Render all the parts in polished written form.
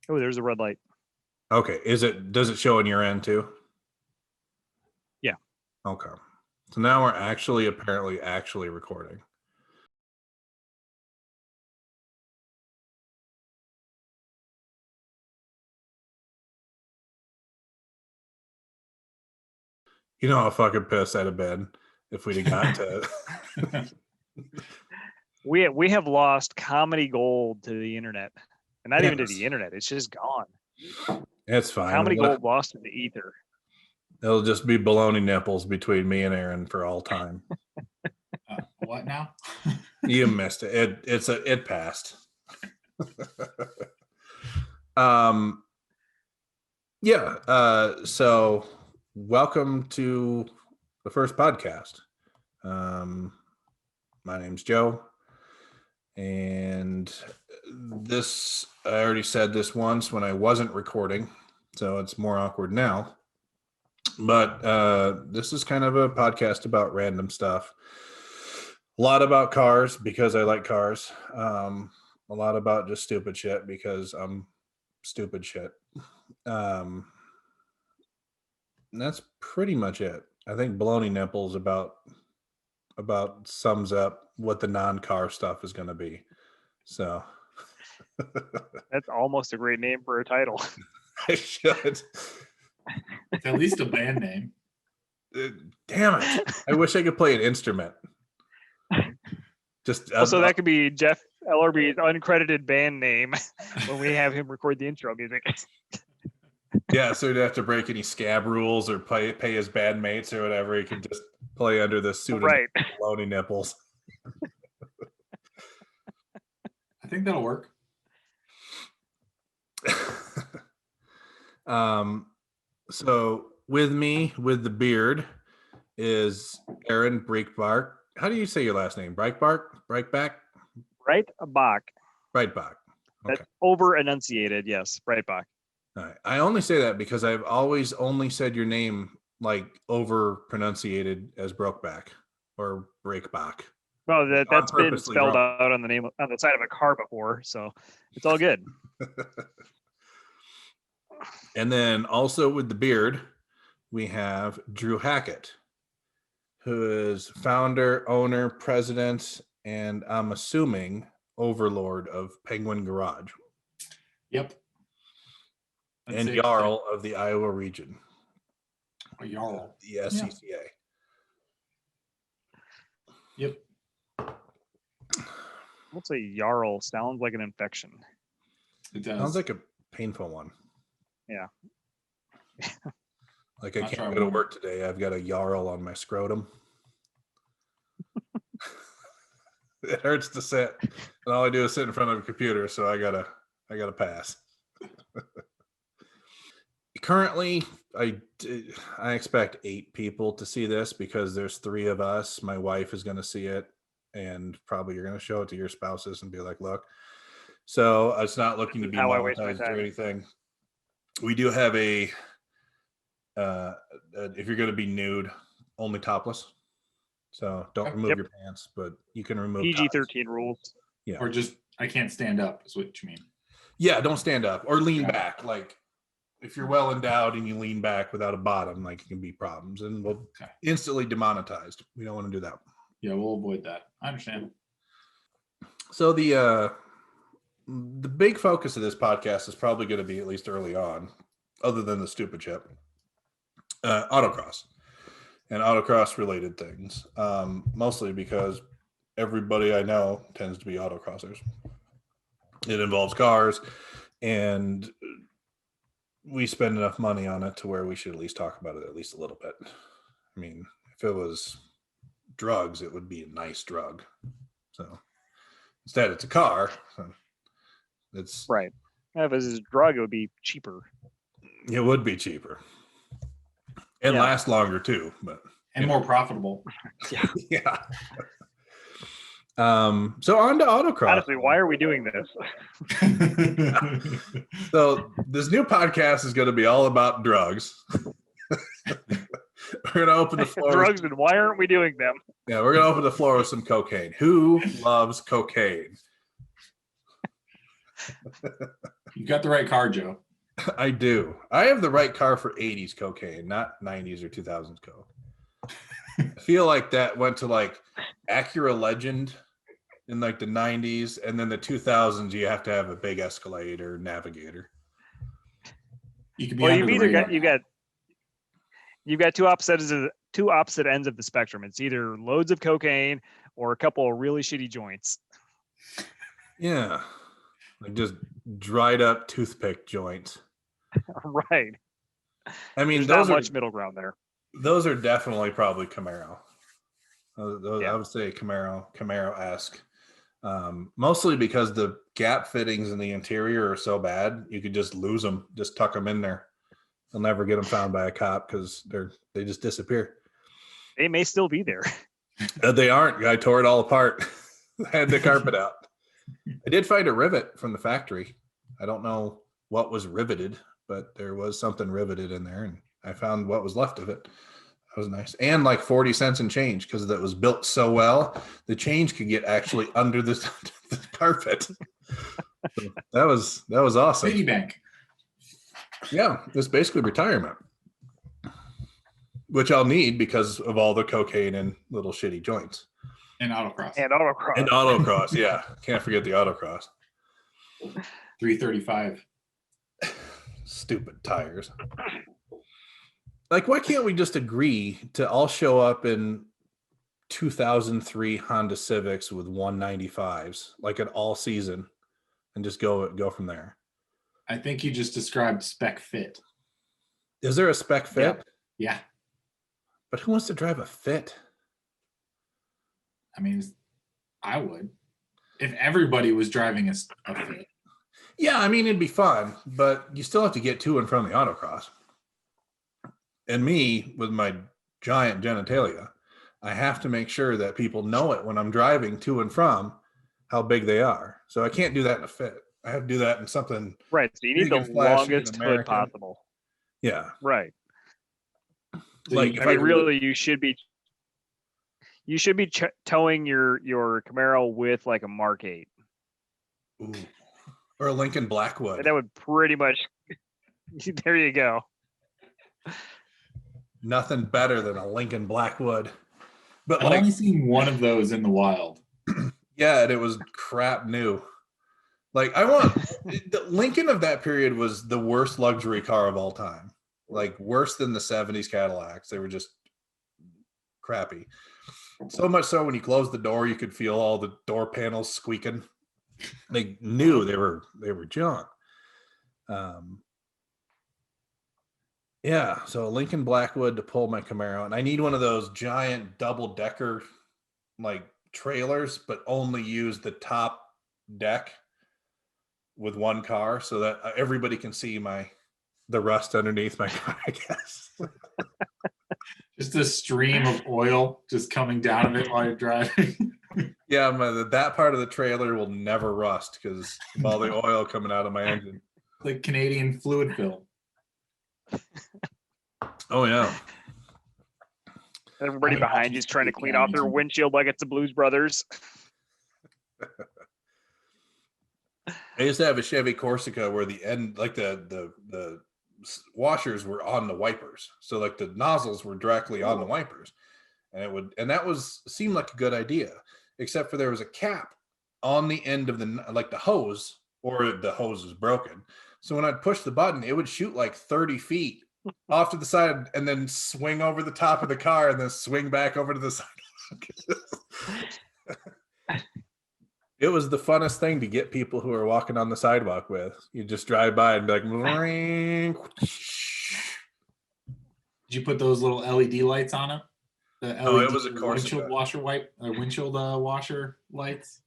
Oh, there's a red light. Okay. Does it show on your end too? Yeah. Okay. So now we're apparently recording. You know how fucking pissed I'd have been if we'd have got to. We have lost comedy gold to the internet, and not even to the internet. It's just gone. It's fine. Comedy gold lost in the ether. It'll just be baloney nipples between me and Aaron for all time. What now? You missed it. It passed. Yeah. So welcome to the first podcast. My name's Joe, and I already said this once when I wasn't recording, so it's more awkward now. But this is kind of a podcast about random stuff. A lot about cars because I like cars. A lot about just stupid shit because I'm stupid shit. And that's pretty much it. I think baloney nipples about sums up what the non-car stuff is going to be. So that's almost a great name for a title. I should. It's at least a band name. Damn it! I wish I could play an instrument. Just so that could be Jeff Ellerby's uncredited band name when we have him record the intro music. Yeah, so he'd have to break any scab rules or pay his bandmates or whatever. He could just play under the suit of baloney nipples. I think that'll work. So with me, with the beard, is Aaron Breitbach. How do you say your last name? Breitbach? Breitbach. Breitbach. Okay. That's over enunciated. Yes, Breitbach. All right. I only say that because I've always only said your name like over pronunciated as Brokeback or Breakback. Well, that's been spelled out on the side of a car before, so it's all good. And then also with the beard, we have Drew Hackett, who is founder, owner, president, and I'm assuming overlord of Penguin Garage. Yep. And Jarl of the Iowa region. A Jarl. The SCCA. Yeah. Yep. What's a Jarl? Sounds like an infection. It does. Sounds like a painful one. Yeah. Like I can't go to work today. I've got a Jarl on my scrotum. It hurts to sit, and all I do is sit in front of a computer, so I gotta pass. Currently, I expect 8 people to see this because there's 3 of us. My wife is going to see it, and probably you're going to show it to your spouses and be like, look. So it's not looking to be monetized or anything. We do have if you're going to be nude, only topless. So don't remove your pants, but you can remove PG-13 rules. Yeah. Or just, I can't stand up is what you mean. Yeah, don't stand up or lean back. Like if you're well endowed and you lean back without a bottom, like it can be problems and we'll instantly demonetized. We don't want to do that. Yeah, we'll avoid that. I understand. So the big focus of this podcast is probably going to be, at least early on, other than the stupid shit, autocross and autocross related things. Mostly because everybody I know tends to be autocrossers. It involves cars, and we spend enough money on it to where we should at least talk about it at least a little bit. I mean, if it was drugs, it would be a nice drug. So instead, it's a car. So it's right. If it was a drug, it would be cheaper. It would be cheaper and last longer too, and more profitable. Yeah. Yeah. So on to autocross. Honestly, why are we doing this? So this new podcast is going to be all about drugs. We're going to open the floor. Drugs, and why aren't we doing them? Yeah, we're going to open the floor with some cocaine. Who loves cocaine? You got the right car, Joe. I do. I have the right car for 80s cocaine, not 90s or 2000s coke. I feel like that went to like Acura Legend in like the 90s, and then the 2000s you have to have a big Escalade or Navigator. You could be Well, under you've the either radar. you've got two opposite ends of the spectrum. It's either loads of cocaine or a couple of really shitty joints. Yeah. Like just dried up toothpick joints. Right. I mean, There's those not are much middle ground there. those are definitely probably Camaro. Yeah. I would say Camaro-esque. Mostly because the gap fittings in the interior are so bad, you could just lose them, just tuck them in there. They'll never get them found by a cop because they just disappear. They may still be there. They aren't. I tore it all apart. Had the carpet out. I did find a rivet from the factory. I don't know what was riveted, but there was something riveted in there, and I found what was left of it. That was nice. And like 40 cents in change because that was built so well, the change could get actually under the carpet. So that was awesome. Piggy bank. Yeah, it's basically retirement, which I'll need because of all the cocaine and little shitty joints. And autocross. And autocross. And autocross, yeah. Can't forget the autocross. 335. Stupid tires. Like, why can't we just agree to all show up in 2003 Honda Civics with 195s, like an all season, and just go from there? I think you just described spec fit. Is there a spec fit? Yeah. But who wants to drive a fit? I mean, I would. If everybody was driving a fit. Yeah, I mean, it'd be fun, but you still have to get to and from the autocross. And me, with my giant genitalia, I have to make sure that people know it when I'm driving to and from how big they are. So I can't do that in a fit. I have to do that in something. Right. So you need the longest hood possible. Yeah. Right. Like, I mean, really, you should be towing your Camaro with like a Mark 8. Ooh. Or a Lincoln Blackwood. That would pretty much. There you go. Nothing better than a Lincoln Blackwood. But I've only seen one of those in the wild. Yeah, and it was crap new. Like, the Lincoln of that period was the worst luxury car of all time. Like, worse than the 70s Cadillacs. They were just crappy. So much so when you closed the door, you could feel all the door panels squeaking. They knew they were junk. Yeah, so a Lincoln Blackwood to pull my Camaro, and I need one of those giant double-decker like trailers, but only use the top deck with one car so that everybody can see the rust underneath my car, I guess. Just a stream of oil just coming down of it while you're driving. Yeah, that part of the trailer will never rust because of all the oil coming out of my engine. Like Canadian fluid film. Oh, yeah. Everybody behind you is trying to clean off their windshield like it's the Blues Brothers. I used to have a Chevy Corsica where the end, like the washers were on the wipers, so like the nozzles were directly on the wipers, and that seemed like a good idea, except for there was a cap on the end of the hose, or the hose was broken. So when I'd push the button, it would shoot like 30 feet off to the side and then swing over the top of the car and then swing back over to the sidewalk. It was the funnest thing to get people who are walking on the sidewalk with. You just drive by and be like, did you put those little LED lights on it? The LED it was a Corsica. Windshield washer lights.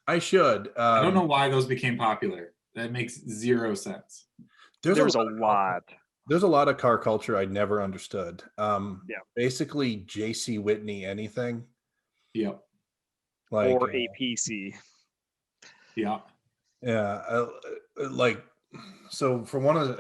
I should. I don't know why those became popular. That makes zero sense. There's a lot. There's a lot of car culture I never understood. Basically J.C. Whitney anything. Yep. Like, or APC. Yeah. Yeah. So for one of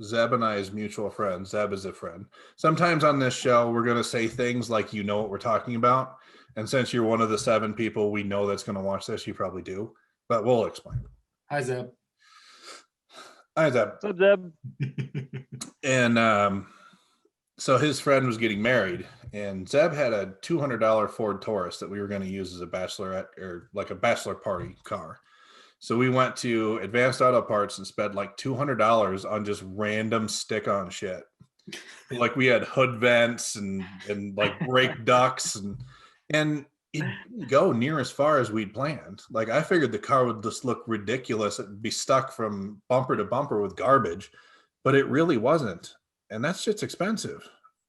Zeb and I's mutual friends, Zeb is a friend. Sometimes on this show, we're going to say things like, you know what we're talking about. And since you're one of the 7 people we know that's going to watch this, you probably do. But we'll explain. Hi, Zeb. Hi, Zeb. What's up, Zeb? And so his friend was getting married, and Zeb had a $200 Ford Taurus that we were going to use as a bachelorette or like a bachelor party car. So we went to Advanced Auto Parts and spent like $200 on just random stick-on shit. Like we had hood vents and like brake ducts and it didn't go near as far as we'd planned. Like I figured the car would just look ridiculous. It'd be stuck from bumper to bumper with garbage, but it really wasn't. And that shit's expensive.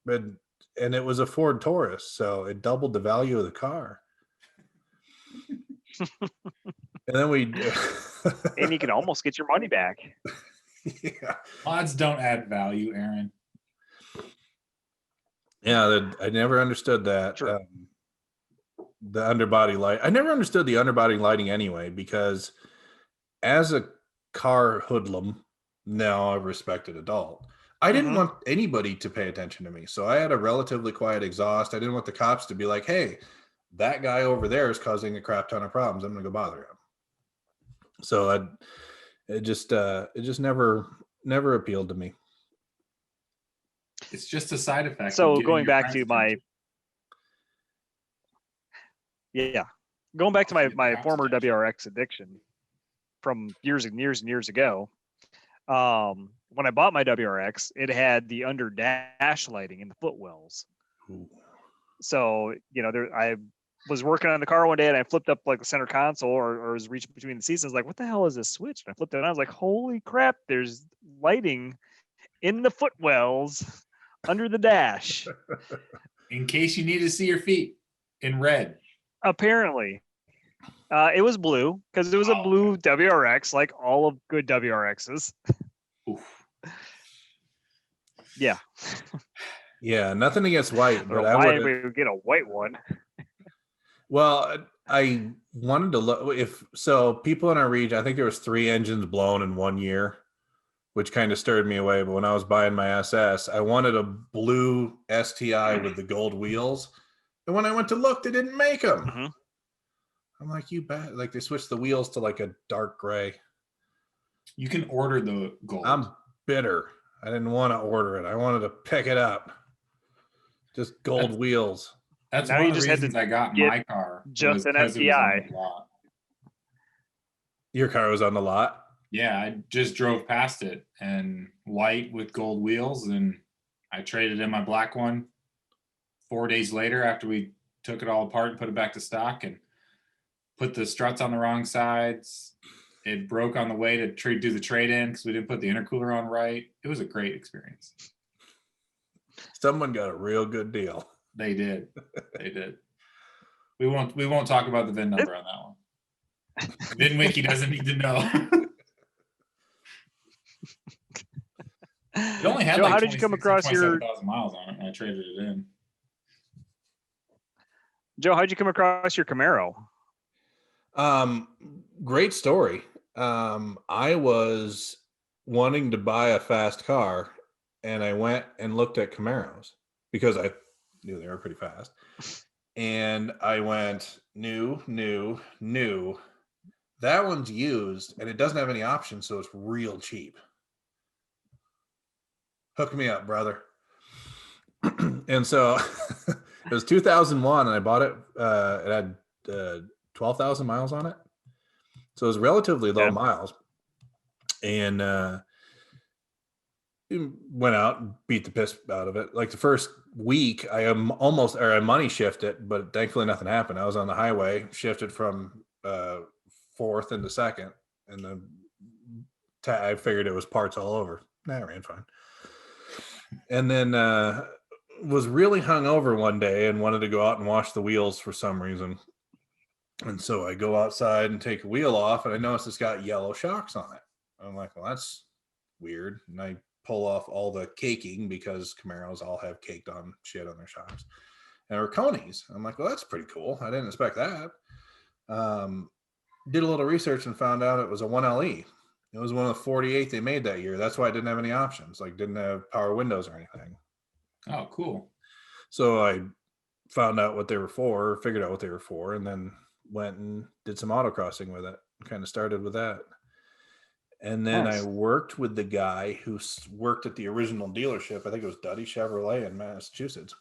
And it was a Ford Taurus, so it doubled the value of the car. And then we And you can almost get your money back. yeah. Mods don't add value, Aaron. Yeah, I never understood that. Sure. The underbody light. I never understood the underbody lighting anyway, because as a car hoodlum, now a respected adult, I didn't want anybody to pay attention to me. So I had a relatively quiet exhaust. I didn't want the cops to be like, hey, that guy over there is causing a crap ton of problems. I'm going to go bother him. So it just never appealed to me. It's just a side effect. So going back to my former WRX addiction from years and years and years ago. When I bought my WRX, it had the under dash lighting in the footwells. Ooh. So, I was working on the car one day and I flipped up like the center console or was reaching between the seats. I was like, what the hell is this switch? And I flipped it and I was like, holy crap, there's lighting in the footwells under the dash. In case you need to see your feet in red. Apparently. It was blue because it was a blue WRX, like all of good WRXs. Oof. Yeah. Yeah, nothing against white, but why we would get a white one. Well, I wanted to look people in our region, I think there was 3 engines blown in 1 year, which kind of stirred me away. But when I was buying my SS, I wanted a blue STI with the gold wheels. And when I went to look, they didn't make them. Mm-hmm. I'm like, you bet. Like they switched the wheels to like a dark gray. You can order the gold. I'm bitter. I didn't want to order it. I wanted to pick it up. Just gold wheels. That's now one you of the just had reasons to I got my car. just an because it was on STI. the lot. Your car was on the lot? Yeah, I just drove past it and white with gold wheels, and I traded in my black one 4 days later after we took it all apart and put it back to stock and put the struts on the wrong sides. It broke on the way to do the trade-in because we didn't put the intercooler on right. It was a great experience. Someone got a real good deal. They did. They did. We won't talk about the VIN number on that one. VinWiki doesn't need to know. It only had Joe, like how did you come across your 27,000 miles on it when I traded it in. Joe? How did you come across your Camaro? Great story. I was wanting to buy a fast car, and I went and looked at Camaros because I knew they were pretty fast. And I went, new. That one's used, and it doesn't have any options, so it's real cheap. Hook me up, brother. And so it was 2001, and I bought it. It had 12,000 miles on it. So it was relatively low miles. And went out and beat the piss out of it. Like the first week, I money shifted, but thankfully nothing happened. I was on the highway, shifted from 4th into 2nd, and then I figured it was parts all over. Nah, it ran fine. And then was really hungover one day and wanted to go out and wash the wheels for some reason. And so I go outside and take a wheel off, and I notice it's got yellow shocks on it. I'm like, well, that's weird. And I pull off all the caking because Camaros all have caked on shit on their shocks. And they're Coney's. I'm like, well, that's pretty cool. I didn't expect that. Did a little research and found out it was a 1LE. It was one of the 48 they made that year. That's why I didn't have any options. Like didn't have power windows or anything. Oh, cool. So I found out what they were for, figured out what they were for, and then went and did some autocrossing with it. Kind of started with that. And then Nice. I worked with the guy who worked at the original dealership. I think it was Duddy Chevrolet in Massachusetts,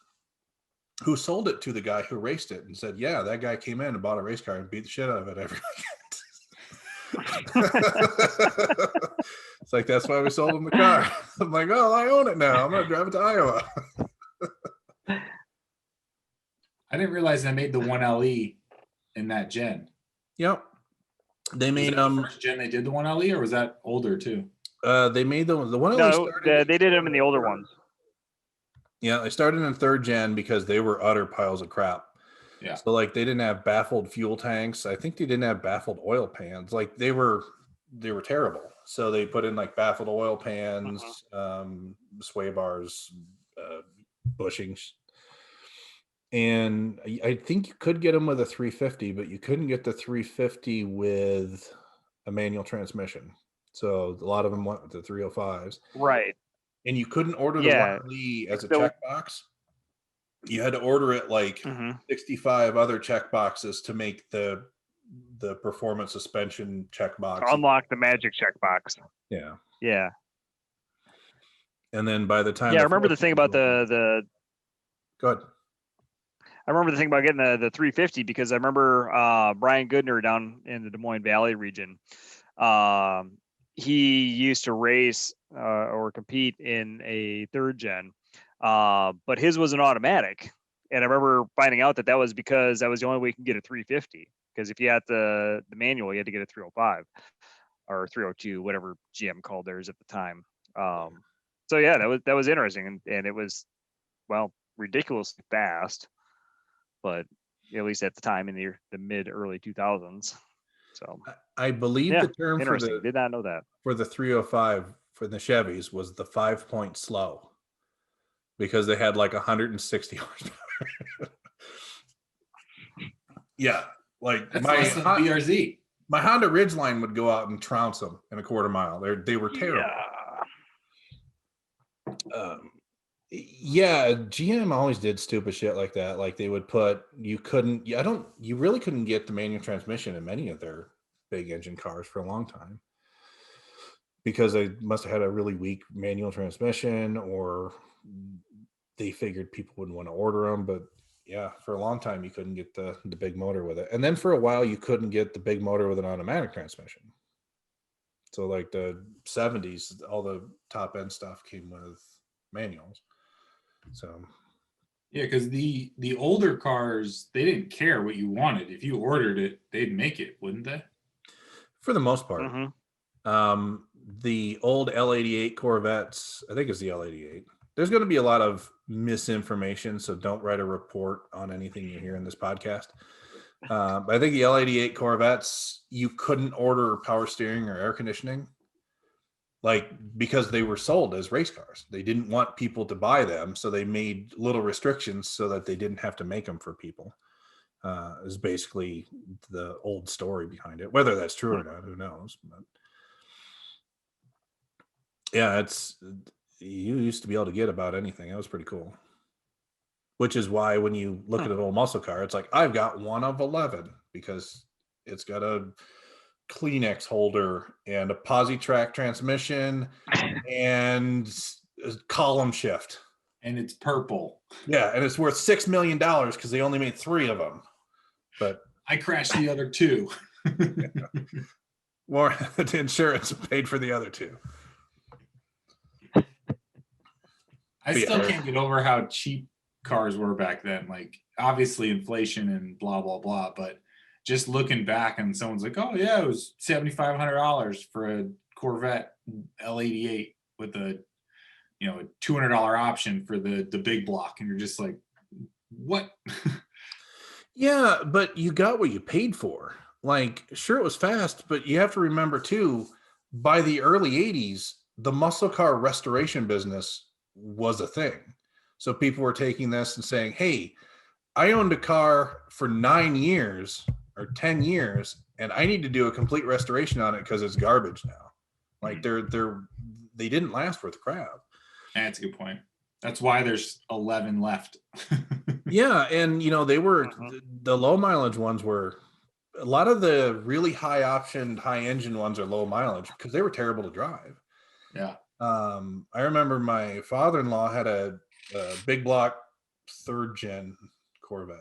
who sold it to the guy who raced it and said, yeah, that guy came in and bought a race car and beat the shit out of it every weekend. It's like, that's why we sold him the car. I'm like, oh, I own it now. I'm going to drive it to Iowa. I didn't realize they made the 1LE in that gen. Yep. They Was made that the first gen they did the 1LE, or was that older too? they made the one No, they did them in the older ones. Yeah, they started in third gen because they were utter piles of crap. Yeah. So like they didn't have baffled fuel tanks. I think they didn't have baffled oil pans. Like they were terrible. So they put in like baffled oil pans, sway bars, bushings. And I think you could get them with a 350, but you couldn't get the 350 with a manual transmission. So a lot of them went with the 305s. Right. And you couldn't order the 1LE as a checkbox. You had to order it like 65 other checkboxes to make the performance suspension checkbox. Unlock the magic checkbox. Yeah. Yeah. And then by the time I remember the thing about the go ahead. I remember the thing about getting the 350 because I remember Brian Goodner down in the Des Moines Valley region. He used to race or compete in a third gen, but his was an automatic. And I remember finding out that was because that was the only way you can get a 350. Because if you had the manual, you had to get a 305 or 302, whatever GM called theirs at the time. So yeah, that was interesting, and it was, well, ridiculously fast, but at least at the time in the mid early 2000s. So I believe the term did not know that for the 305 for the Chevys was the 5-point slow, because they had like 160 horsepower. Yeah, like that's my BRZ. My Honda Ridgeline would go out and trounce them in a quarter mile. They were terrible. Yeah, GM always did stupid shit like that. Like they would you really couldn't get the manual transmission in many of their big engine cars for a long time, because they must have had a really weak manual transmission, or they figured people wouldn't want to order them. But yeah, for a long time you couldn't get the big motor with it. And then for a while you couldn't get the big motor with an automatic transmission. So like the 70s, all the top end stuff came with manuals. So yeah, because the older cars, they didn't care what you wanted. If you ordered it, they'd make it, wouldn't they? For the most part. The old L88 Corvettes, I think it's the L88. There's going to be a lot of misinformation, so don't write a report on anything you hear in this podcast. But I think the L88 Corvettes, you couldn't order power steering or air conditioning, like, because they were sold as race cars. They didn't want people to buy them, so they made little restrictions so that they didn't have to make them for people. Is basically the old story behind it. Whether that's true or not, who knows? But yeah, you used to be able to get about anything. That was pretty cool. Which is why when you look at an old muscle car, it's like, I've got one of 11, because it's got a Kleenex holder and a Positrack transmission and a column shift. And it's purple. Yeah, and it's worth $6 million because they only made 3 of them. But I crashed the other 2. Well, the insurance paid for the other 2. I still can't get over how cheap cars were back then. Like, obviously inflation and blah, blah, blah. But just looking back and someone's like, oh, yeah, it was $7,500 for a Corvette L88 with a $200 option for the big block. And you're just like, what? Yeah, but you got what you paid for. Like, sure, it was fast, but you have to remember too, by the early 80s, the muscle car restoration business was a thing. So people were taking this and saying, hey, I owned a car for 9 years or 10 years, and I need to do a complete restoration on it because it's garbage now. Like they didn't last worth crap. That's a good point. That's why there's 11 left. Yeah, and they were the low mileage ones were a lot of the really high optioned, high engine ones are low mileage because they were terrible to drive. Yeah. I remember my father-in-law had a big block 3rd gen Corvette.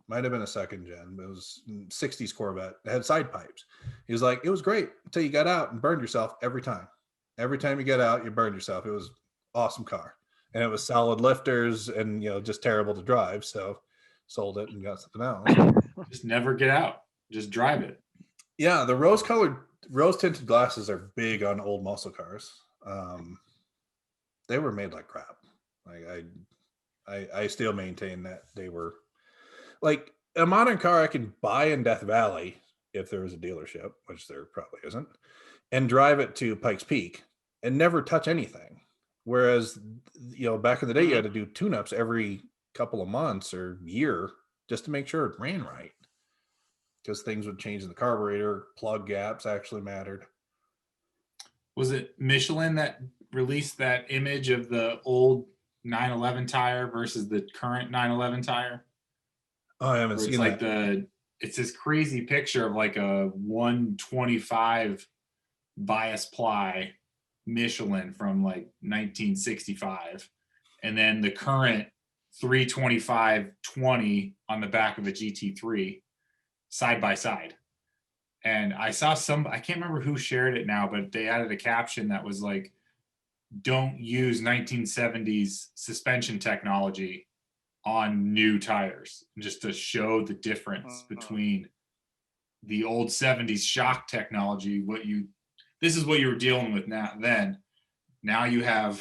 Might have been a 2nd gen, but it was 60s Corvette. It had side pipes. He was like, it was great until you got out and burned yourself every time. Every time you get out, you burned yourself. It was awesome car. And it was solid lifters and, just terrible to drive. So sold it and got something else. Just never get out. Just drive it. Yeah, the rose tinted glasses are big on old muscle cars. They were made like crap. Like I still maintain that they were like a modern car I can buy in Death Valley if there was a dealership, which there probably isn't, and drive it to Pikes Peak and never touch anything. Whereas, back in the day, you had to do tune-ups every couple of months or year just to make sure it ran right. Because things would change in the carburetor, plug gaps actually mattered. Was it Michelin that released that image of the old 911 tire versus the current 911 tire? Oh, I haven't seen that. It's this crazy picture of like a 125 bias ply Michelin from like 1965, and then the current 325/20 on the back of a GT3 side by side. And I saw I can't remember who shared it now, but they added a caption that was like, don't use 1970s suspension technology on new tires, just to show the difference between the old 70s shock technology. This is what you were dealing with now you have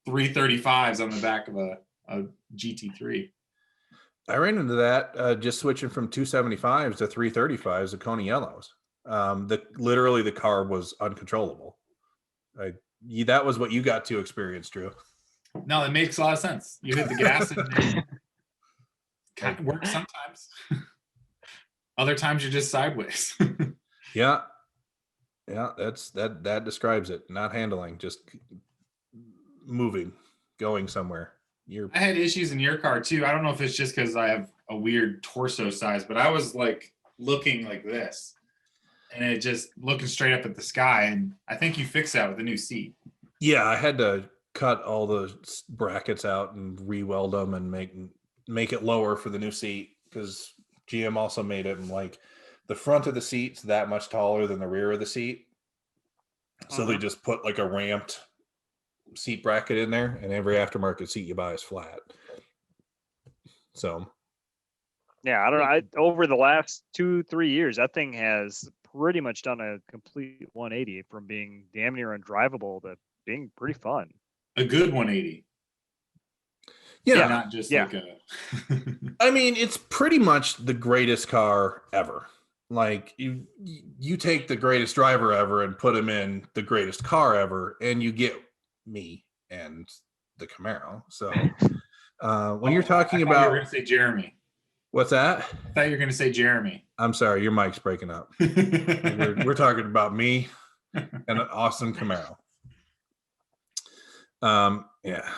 335s on the back of a GT3. I ran into that just switching from 275s to 335s, the Coney Yellows. Literally the car was uncontrollable. That was what you got to experience, Drew. No, it makes a lot of sense. You hit the gas and it kind of works sometimes. Other times you're just sideways. Yeah, that describes it. Not handling, just moving, going somewhere. I had issues in your car too. I don't know if it's just because I have a weird torso size, but I was like looking like this, and it just looking straight up at the sky. And I think you fixed that with the new seat. Yeah, I had to cut all the brackets out and re-weld them and make it lower for the new seat, because GM also made it like the front of the seat's that much taller than the rear of the seat. So they just put like a ramped seat bracket in there, and every aftermarket seat you buy is flat. So yeah, I don't know. Over the last 2-3 years, that thing has pretty much done a complete 180 from being damn near undrivable to being pretty fun. A good 180. Yeah, not just like a. I mean, it's pretty much the greatest car ever. Like you take the greatest driver ever and put him in the greatest car ever, and you get me and the Camaro. So when you're talking about, you were going to say Jeremy. What's that? I thought you were going to say Jeremy. I'm sorry, your mic's breaking up. we're talking about me and an awesome Camaro. Yeah,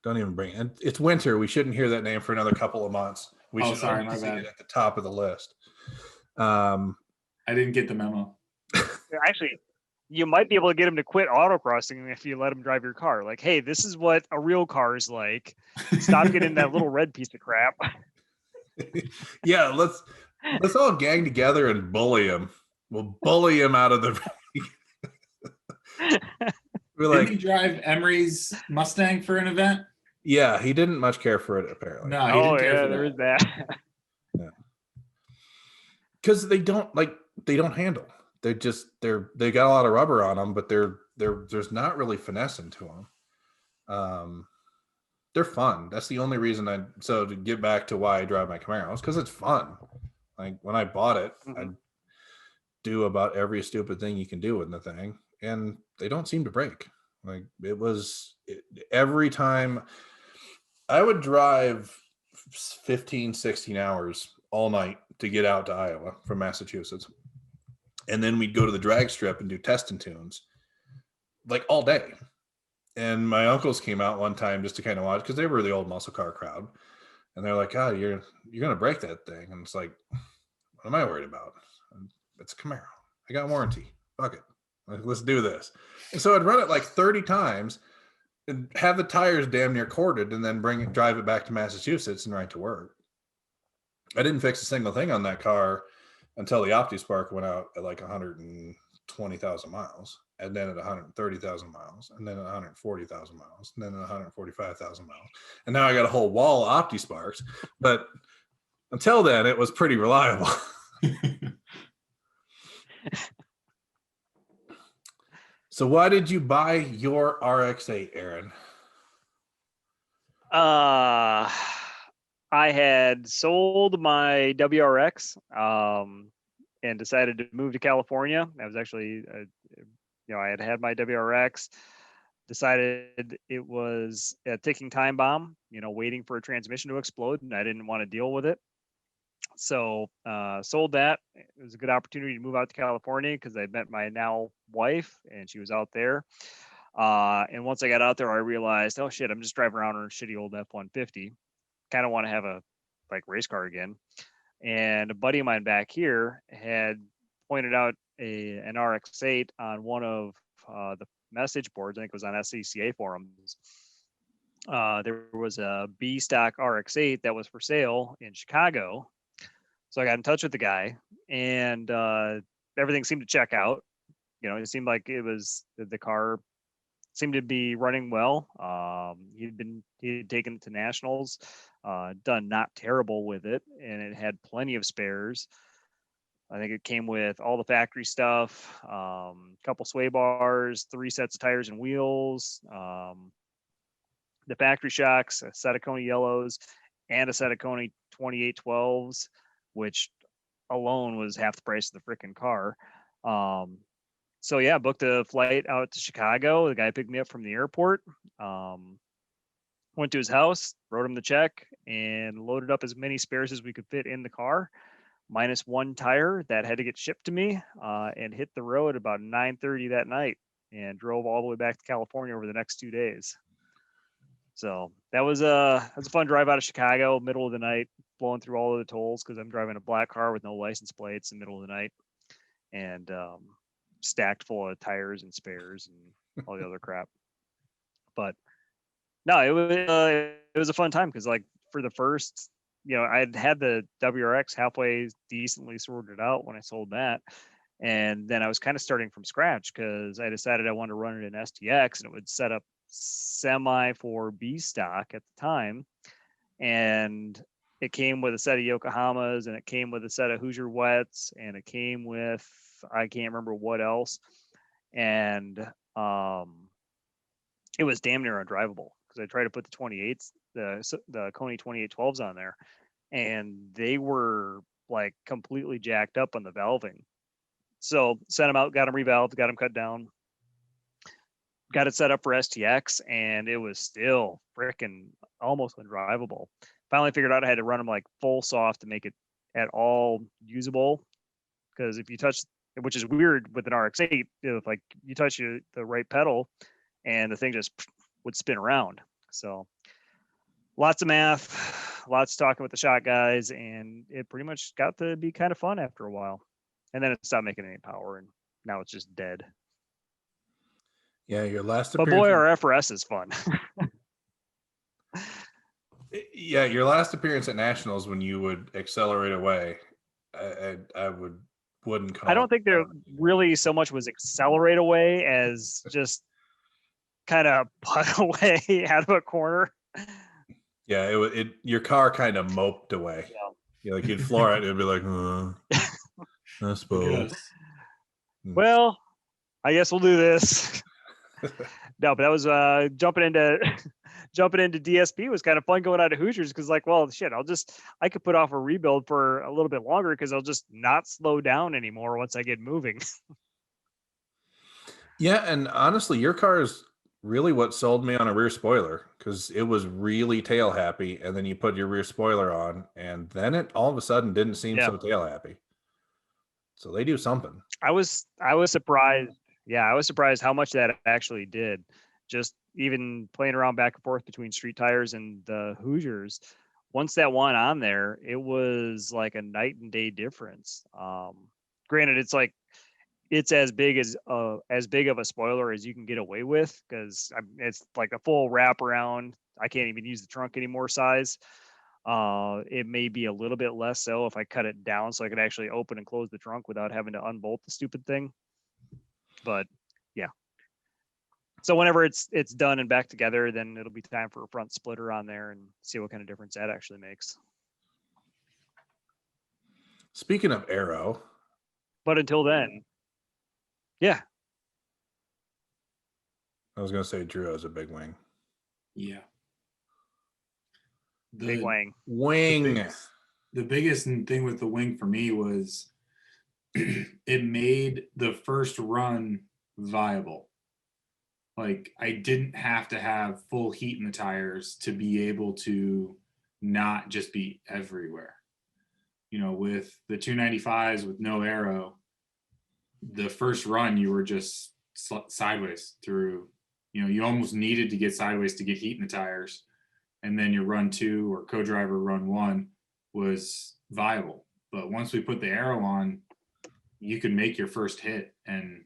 don't even bring it. It's winter. We shouldn't hear that name for another couple of months. We should see it at the top of the list. I didn't get the memo. Actually, you might be able to get him to quit autocrossing if you let him drive your car. Like, hey, this is what a real car is like. Stop getting that little red piece of crap. Yeah, let's all gang together and bully him. We'll bully him out of the. Did he drive Emery's Mustang for an event? Yeah, he didn't much care for it apparently. No, he didn't care for there is that. Yeah, because they don't handle. They got a lot of rubber on them, but there's not really finesse into them. They're fun. That's the only reason so to get back to why I drive my Camaro is because it's fun. Like when I bought it, I do about every stupid thing you can do with the thing, and they don't seem to break. Like every time I would drive 15, 16 hours all night to get out to Iowa from Massachusetts. And then we'd go to the drag strip and do test and tunes like all day. And my uncles came out one time just to kind of watch, because they were the old muscle car crowd. And they're like, "God, you're going to break that thing." And it's like, What am I worried about? It's a Camaro. I got warranty. Fuck it. Let's do this. And so I'd run it like 30 times and have the tires damn near corded and then drive it back to Massachusetts and ride to work. I didn't fix a single thing on that car until the OptiSpark went out at like 120,000 miles, and then at 130,000 miles, and then at 140,000 miles, and then at 145,000 miles. And now I got a whole wall of OptiSparks. But until then, it was pretty reliable. So why did you buy your RX-8, Aaron? I had sold my WRX and decided to move to California. I was actually, I had my WRX, decided it was a ticking time bomb, waiting for a transmission to explode, and I didn't want to deal with it. So sold that. It was a good opportunity to move out to California because I met my now wife and she was out there. And once I got out there, I realized, oh shit, I'm just driving around on a shitty old F-150. Kind of want to have a race car again. And a buddy of mine back here had pointed out an RX-8 on one of the message boards. I think it was on SCCA forums. There was a B stock RX-8 that was for sale in Chicago. So I got in touch with the guy, and everything seemed to check out. It seemed like the car seemed to be running well. He had taken it to nationals, done not terrible with it, and it had plenty of spares. I think it came with all the factory stuff, a couple sway bars, 3 sets of tires and wheels, the factory shocks, a set of Coney yellows, and a set of Coney 2812s, which alone was half the price of the freaking car. So yeah, booked a flight out to Chicago. The guy picked me up from the airport, went to his house, wrote him the check, and loaded up as many spares as we could fit in the car, minus 1 tire that had to get shipped to me, and hit the road about 9:30 that night and drove all the way back to California over the next 2 days. So that was a fun drive out of Chicago, middle of the night, blowing through all of the tolls because I'm driving a black car with no license plates in the middle of the night, and stacked full of tires and spares and all the other crap. But no, it was a fun time because for the first, I had the WRX halfway decently sorted out when I sold that. And then I was kind of starting from scratch because I decided I wanted to run it in STX, and it would set up semi for B stock at the time. And it came with a set of Yokohamas, and it came with a set of Hoosier Wets, and it came with, I can't remember what else. And it was damn near undrivable because I tried to put the 28s, the Coney 2812s on there, and they were like completely jacked up on the valving. So sent them out, got them revalved, got them cut down, got it set up for STX, and it was still freaking almost undrivable. Finally figured out I had to run them like full soft to make it at all usable. Because if you touch, which is weird with an RX-8, if like you touch the right pedal, and the thing just would spin around. So lots of math, lots of talking with the shot guys, and it pretty much got to be kind of fun after a while. And then it stopped making any power, and now it's just dead. Yeah, your last But appearance. boy, our FRS is fun. Yeah, your last appearance at nationals when you would accelerate away, I wouldn't call. I don't think there really so much was accelerate away as just kind of putt away out of a corner. Yeah, your car kind of moped away. Yeah, like you'd floor it, and it'd be like, I suppose. Well, I guess we'll do this. No, but that was jumping into DSP was kind of fun going out of Hoosiers because well, shit, I could put off a rebuild for a little bit longer because I'll just not slow down anymore once I get moving. Yeah, and honestly, your car is really what sold me on a rear spoiler because it was really tail happy, and then you put your rear spoiler on, and then it all of a sudden didn't seem so tail happy. So they do something. I was surprised. Yeah, I was surprised how much that actually did. Just even playing around back and forth between street tires and the Hoosiers once that one on there, it was like a night and day difference. Granted, it's as big of a spoiler as you can get away with, because it's like a full wraparound. I can't even use the trunk anymore size. It may be a little bit less so if I cut it down so I could actually open and close the trunk without having to unbolt the stupid thing. But yeah. So whenever it's done and back together, then it'll be time for a front splitter on there and see what kind of difference that actually makes. Speaking of aero, But until then, yeah. I was going to say Drew has a big wing. Yeah. Big wang. Wing. The biggest thing with the wing for me was it made the first run viable. Like, I didn't have to have full heat in the tires to be able to not just be everywhere. You know, with the 295s with no aero, the first run you were just sideways through. You know, you almost needed to get sideways to get heat in the tires. And then your run 2 or co-driver run 1 was viable. But once we put the aero on, you could make your first hit, and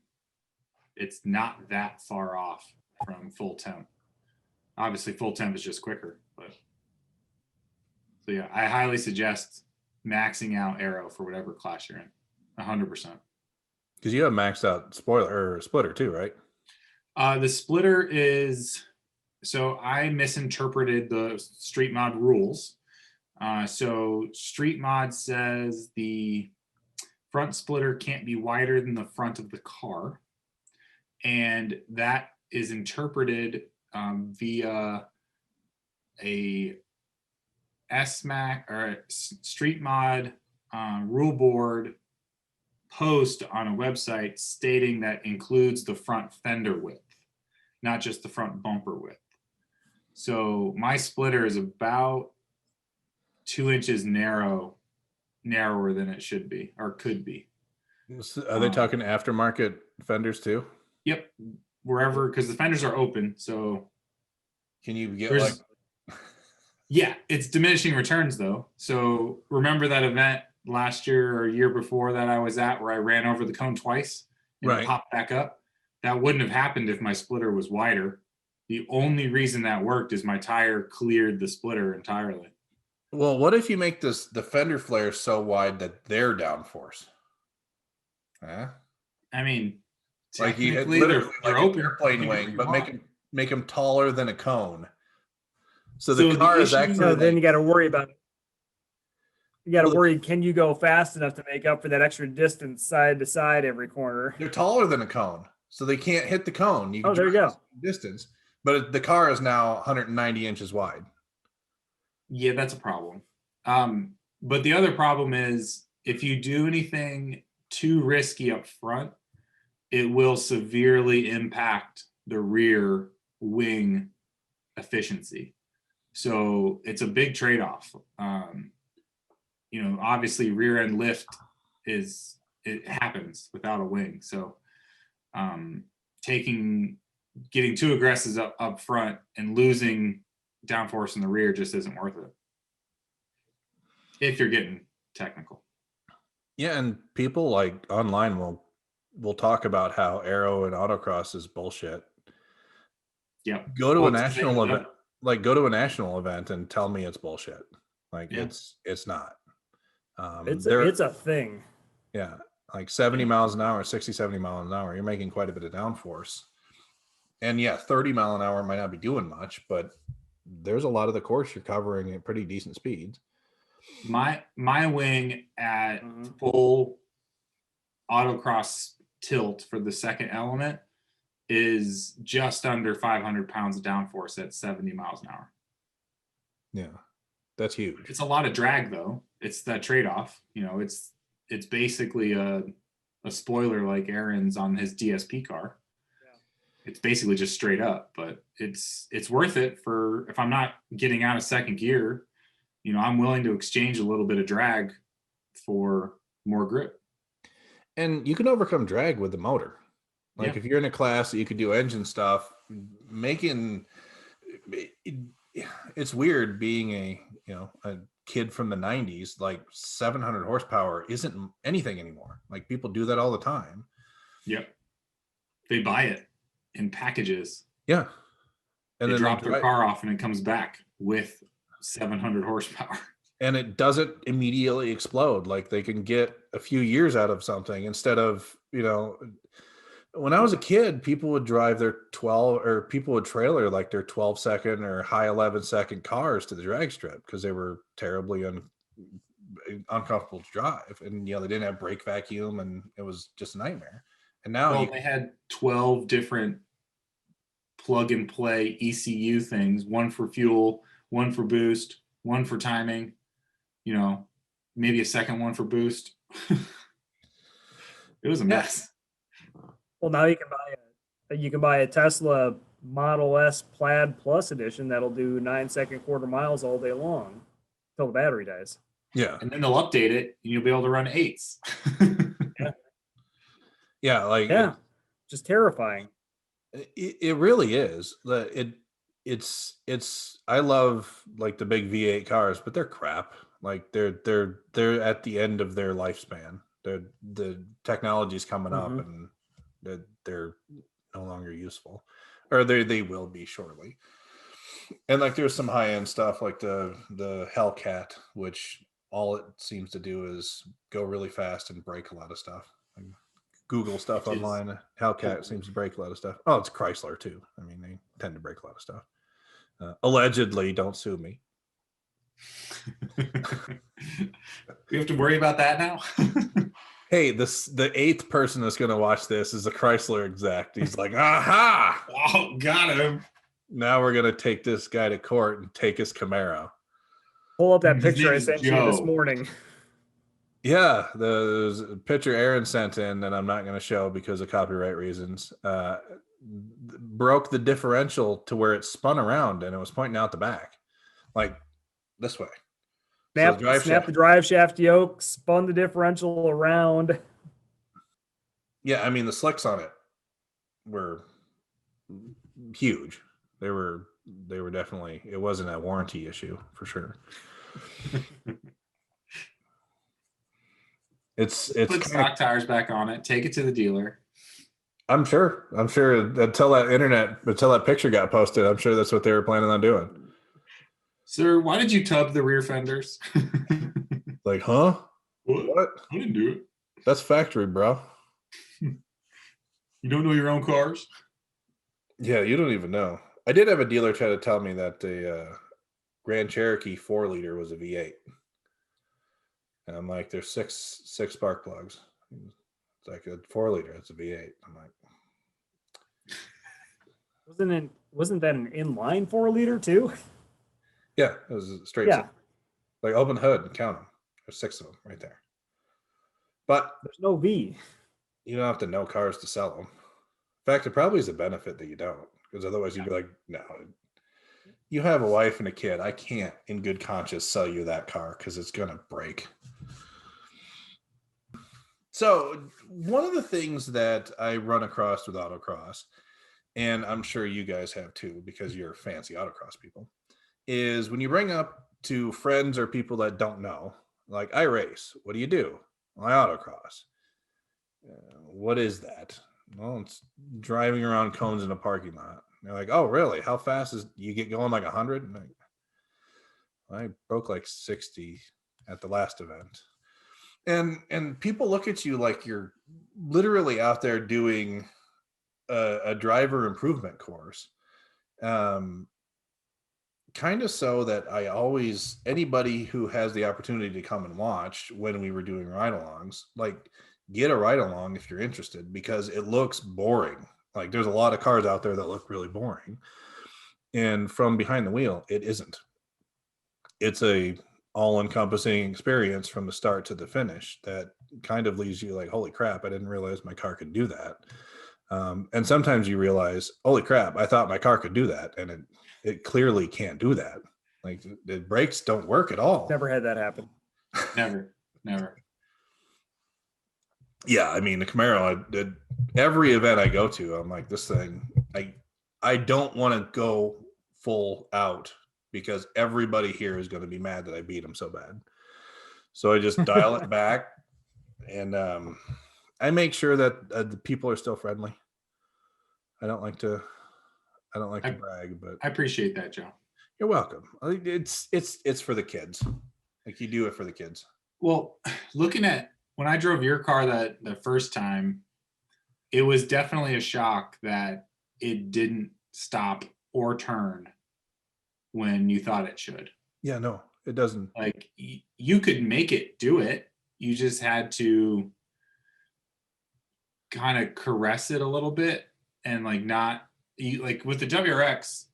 it's not that far off from full temp. Obviously, full temp is just quicker, but so yeah, I highly suggest maxing out aero for whatever class you're in, 100%. Because you have maxed out spoiler or splitter too, right? The splitter is, so I misinterpreted the Street Mod rules. So Street Mod says the front splitter can't be wider than the front of the car. And that is interpreted via a SMAC or a Street Mod rule board post on a website stating that includes the front fender width, not just the front bumper width. So my splitter is about 2 inches narrower than it should be or could be. Are they talking aftermarket fenders too? Yep, wherever, because the fenders are open. So can you get like? Yeah, it's diminishing returns though. So remember that event last year or year before that I was at where I ran over the cone twice and it popped back up? That wouldn't have happened if my splitter was wider. The only reason that worked is my tire cleared the splitter entirely. Well, what if you make the fender flares so wide that they're downforce? Huh? I mean, like you had they're like open. An airplane wing, but make them taller than a cone. So the car is actually. So then you got to worry about it. You got to worry, can you go fast enough to make up for that extra distance side to side every corner? They're taller than a cone, so they can't hit the cone. Oh, there you go. Distance, but the car is now 190 inches wide. Yeah, that's a problem. But the other problem is if you do anything too risky up front, it will severely impact the rear wing efficiency. So it's a big trade-off. You know, obviously rear end lift it happens without a wing. So getting too aggressive up front and losing downforce in the rear just isn't worth it if you're getting technical. Yeah, and people like online will talk about how aero and autocross is bullshit. Yeah. Go to a national event. Like go to a national event and tell me it's bullshit. Like it's not. It's a thing. Yeah. Like 70 miles an hour, 60, 70 miles an hour, you're making quite a bit of downforce. And yeah, 30 mile an hour might not be doing much, but there's a lot of the course you're covering at pretty decent speeds. My wing at full autocross tilt for the second element is just under 500 pounds of downforce at 70 miles an hour. Yeah, that's huge. It's a lot of drag though. It's that trade-off. You know, it's basically a spoiler like Aaron's on his DSP car. It's basically just straight up, but it's worth it for if I'm not getting out of second gear, you know, I'm willing to exchange a little bit of drag for more grip. And you can overcome drag with the motor. Like if you're in a class that you could do engine stuff, it's weird being a kid from the 90s. Like 700 horsepower isn't anything anymore. Like people do that all the time. Yep. They buy it in packages. Yeah. And They then drop their car off and it comes back with 700 horsepower. And it doesn't immediately explode. Like they can get a few years out of something instead of, when I was a kid, people would drive their 12 or people would trailer like their 12-second or high 11-second cars to the drag strip because they were terribly uncomfortable to drive. And, they didn't have brake vacuum and it was just a nightmare. And now they had 12 different plug and play ECU things, one for fuel, one for boost, one for timing, maybe a second one for boost. It was a mess. Well, now you can buy a Tesla Model S Plaid Plus edition that'll do 9-second quarter miles all day long until the battery dies. Yeah. And then they'll update it and you'll be able to run 8s. Yeah. Just terrifying. It really is. It's I love like the big V8 cars, but they're crap. Like they're at the end of their lifespan. The technology's coming up and they're no longer useful, or they will be shortly. And like there's some high end stuff like the Hellcat, which all it seems to do is go really fast and break a lot of stuff. Like Google stuff online. Hellcat seems to break a lot of stuff. Oh, it's Chrysler too. I mean, they tend to break a lot of stuff. Allegedly, don't sue me. We have to worry about that now. Hey, the 8th person that's going to watch this is a Chrysler exec. He's like, aha! Oh, got him. Now we're going to take this guy to court and take his Camaro. Pull up that His picture name I is sent you this Joe. morning. Yeah, there's a picture Aaron sent in that I'm not going to show because of copyright reasons. Broke the differential to where it spun around and it was pointing out the back, like this way. Snap the drive shaft yoke, spun the differential around. Yeah, I mean the slicks on it were huge. They were definitely. It wasn't a warranty issue for sure. It's put stock tires back on it. Take it to the dealer. I'm sure until that picture got posted, I'm sure that's what they were planning on doing. Sir, why did you tub the rear fenders? Like, huh? What? I didn't do it. That's factory, bro. You don't know your own cars? Yeah, you don't even know. I did have a dealer try to tell me that the Grand Cherokee 4-liter was a V8. And I'm like, there's six spark plugs. It's like a 4-liter. It's a V8. I'm like, wasn't that an inline 4-liter too? yeah, it was a straight. Yeah. Like open hood and count them. There's 6 of them right there. But there's no V. You don't have to know cars to sell them. In fact, it probably is a benefit that you don't, because otherwise you'd be like, no, you have a wife and a kid. I can't in good conscience sell you that car because it's going to break. So one of the things that I run across with autocross, and I'm sure you guys have too, because you're fancy autocross people, is when you bring up to friends or people that don't know, like, I race. What do you do? Well, I autocross. What is that? Well, it's driving around cones in a parking lot. They're like, oh, really? How fast is you get going? Like 100? Like, I broke like 60 at the last event. And people look at you like you're literally out there doing a driver improvement course. Kind of so that I always, anybody who has the opportunity to come and watch when we were doing ride-alongs, like, get a ride-along if you're interested, because it looks boring. Like, there's a lot of cars out there that look really boring. And from behind the wheel, it isn't. It's a all-encompassing experience from the start to the finish that kind of leaves you like, holy crap, I didn't realize my car could do that. And sometimes you realize, holy crap, I thought my car could do that. And it clearly can't do that. Like, the brakes don't work at all. Never had that happen. Never. Yeah, I mean, the Camaro, every event I go to, I'm like, this thing, I don't want to go full out because everybody here is going to be mad that I beat them so bad. So I just dial it back, and I make sure that the people are still friendly. I don't like to brag, but I appreciate that, Joe. you're welcome. It's for the kids. Like, you do it for the kids. Well, looking at when I drove your car the first time, it was definitely a shock that it didn't stop or turn when you thought it should. Yeah, no, it doesn't. Like, you could make it do it. You just had to kind of caress it a little bit, and like like with the WRX,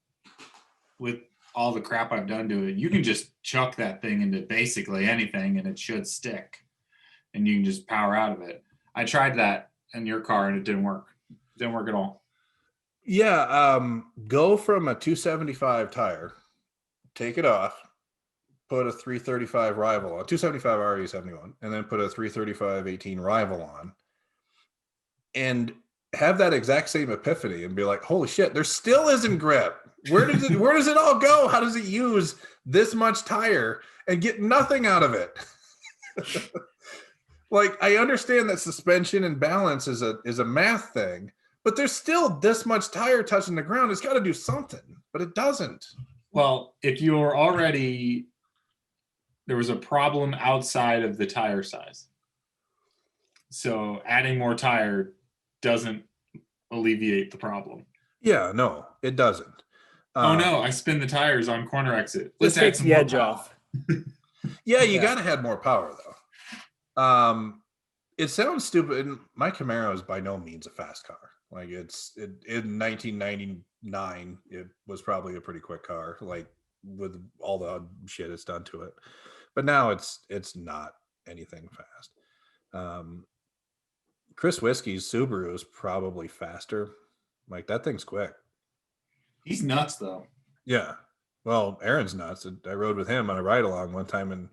with all the crap I've done to it, you can just chuck that thing into basically anything and it should stick, and you can just power out of it. I tried that in your car and it didn't work. It didn't work at all. Yeah, go from a 275 tire, take it off, put a 335 rival on, 275 RE71, and then put a 335 18 rival on, and have that exact same epiphany and be like, holy shit, there still isn't grip. Where does it all go? How does it use this much tire and get nothing out of it? Like, I understand that suspension and balance is a math thing, but there's still this much tire touching the ground. It's got to do something, but it doesn't. Well, if you're already, there was a problem outside of the tire size. So adding more tire doesn't alleviate the problem. Yeah, no, it doesn't. Oh no, I spin the tires on corner exit. This takes the edge off. Yeah, you got to have more power though. It sounds stupid. And my Camaro is by no means a fast car. Like, in 1999, it was probably a pretty quick car, like with all the shit it's done to it. But now it's not anything fast. Chris Whiskey's Subaru is probably faster. Like, that thing's quick. He's nuts though. Yeah. Well, Aaron's nuts. I rode with him on a ride along one time in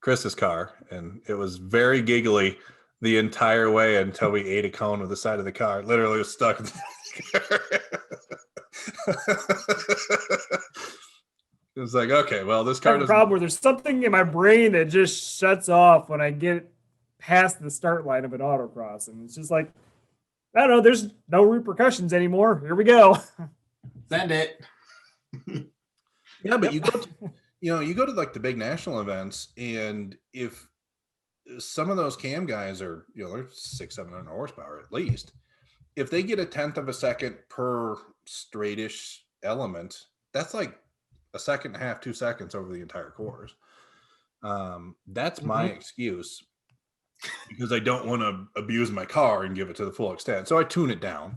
Chris's car, and it was very giggly the entire way until we ate a cone with the side of the car. It literally was stuck in the It was like, okay, well, this car I have a doesn't. problem where there's something in my brain that just shuts off when I get past the start line of an autocross, and it's just like, I don't know, there's no repercussions anymore. Here we go. Send it. Yeah, but you go to like the big national events, and if some of those cam guys are, they're 600-700 horsepower at least, if they get 1/10 of a second per straightish element, that's like a second and a half, 2 seconds over the entire course. That's my excuse, because I don't want to abuse my car and give it to the full extent. So I tune it down.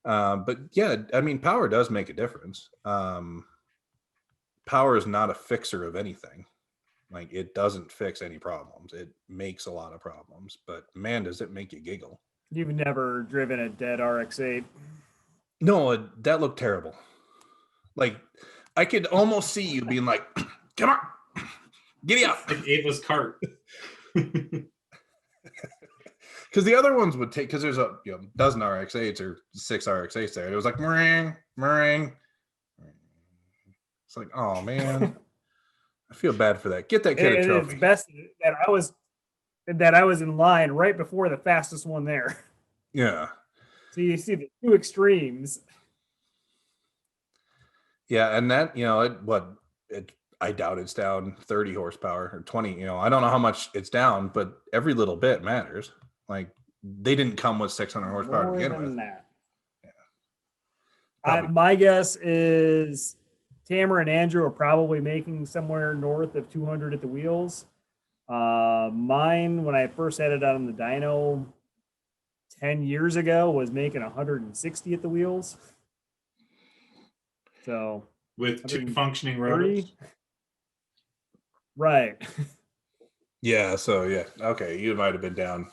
But yeah, I mean, power does make a difference. Power is not a fixer of anything. Like, it doesn't fix any problems. It makes a lot of problems, but man, does it make you giggle. You've never driven a dead RX-8. No, that looked terrible. Like, I could almost see you being like, come on, giddy up. Like Ava's cart. Because the other ones would take, because there's a dozen RX-8s or 6 RX-8s there. And it was like, meringue, meringue. It's like, oh, man. I feel bad for that. Get that kid a trophy. It's best that I was in line right before the fastest one there. Yeah. So you see the two extremes. Yeah, and that, I doubt it's down 30 horsepower or 20. I don't know how much it's down, but every little bit matters. Like, they didn't come with 600 horsepower to begin with. That. Yeah. My guess is Tamer and Andrew are probably making somewhere north of 200 at the wheels. Mine, when I first had it out on the dyno 10 years ago, was making 160 at the wheels. So with 2 functioning rotors. Right. Yeah, so yeah. Okay, you might have been down.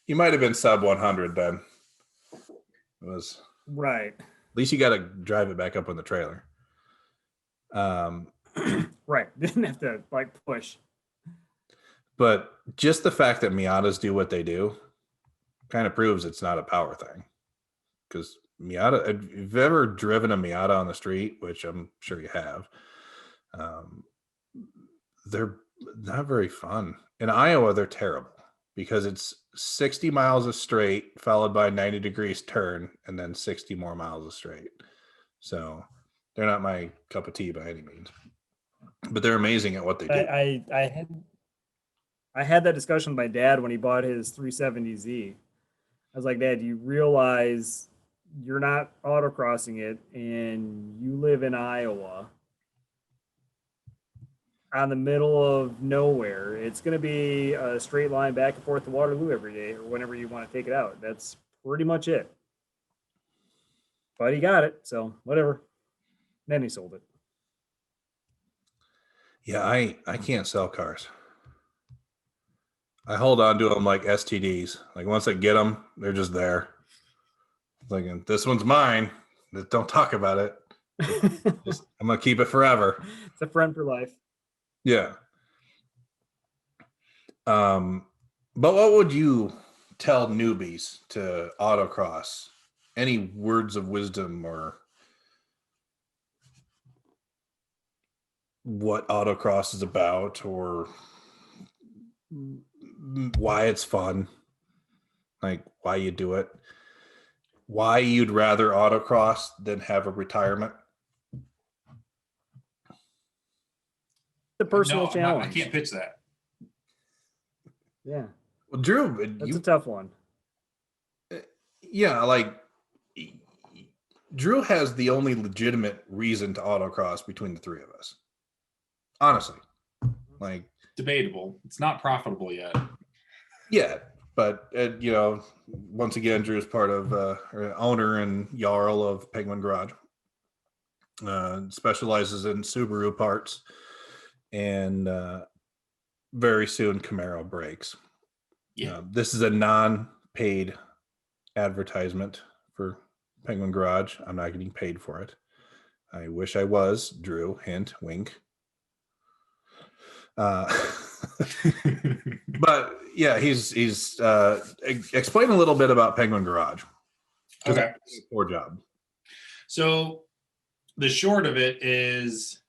You might have been sub 100 then. It was right. At least you got to drive it back up on the trailer. Right. Didn't have to push. But just the fact that Miatas do what they do kind of proves it's not a power thing. Because Miata, if you've ever driven a Miata on the street, which I'm sure you have, They're not very fun. In Iowa, they're terrible because it's 60 miles of straight followed by 90 degrees turn and then 60 more miles of straight. So they're not my cup of tea by any means, but they're amazing at what they do. I had that discussion with my dad when he bought his 370Z. I was like, Dad, you realize you're not autocrossing it and you live in Iowa on the middle of nowhere. It's going to be a straight line back and forth to Waterloo every day or whenever you want to take it out. That's pretty much it. But he got it, so whatever. Then he sold it. Yeah, I can't sell cars. I hold on to them like STDs. Like once I get them, they're just there. Like this one's mine. Don't talk about it. I'm gonna keep it forever. It's a friend for life. Yeah. But what would you tell newbies to autocross? Any words of wisdom or what autocross is about or why it's fun, like why you do it, why you'd rather autocross than have a retirement? The personal No, challenge. I can't pitch that. Yeah. Well, Drew, That's a tough one. Yeah, like Drew has the only legitimate reason to autocross between the three of us. Honestly, like Debatable. It's not profitable yet. yeah, but once again, Drew's part of owner and Jarl of Penguin Garage. Specializes in Subaru parts and very soon Camaro brakes. Yeah. This is a non-paid advertisement for Penguin Garage. I'm not getting paid for it. I wish I was. Drew, hint, wink. But yeah, he's explain a little bit about Penguin Garage. Okay. Poor job. So the short of it is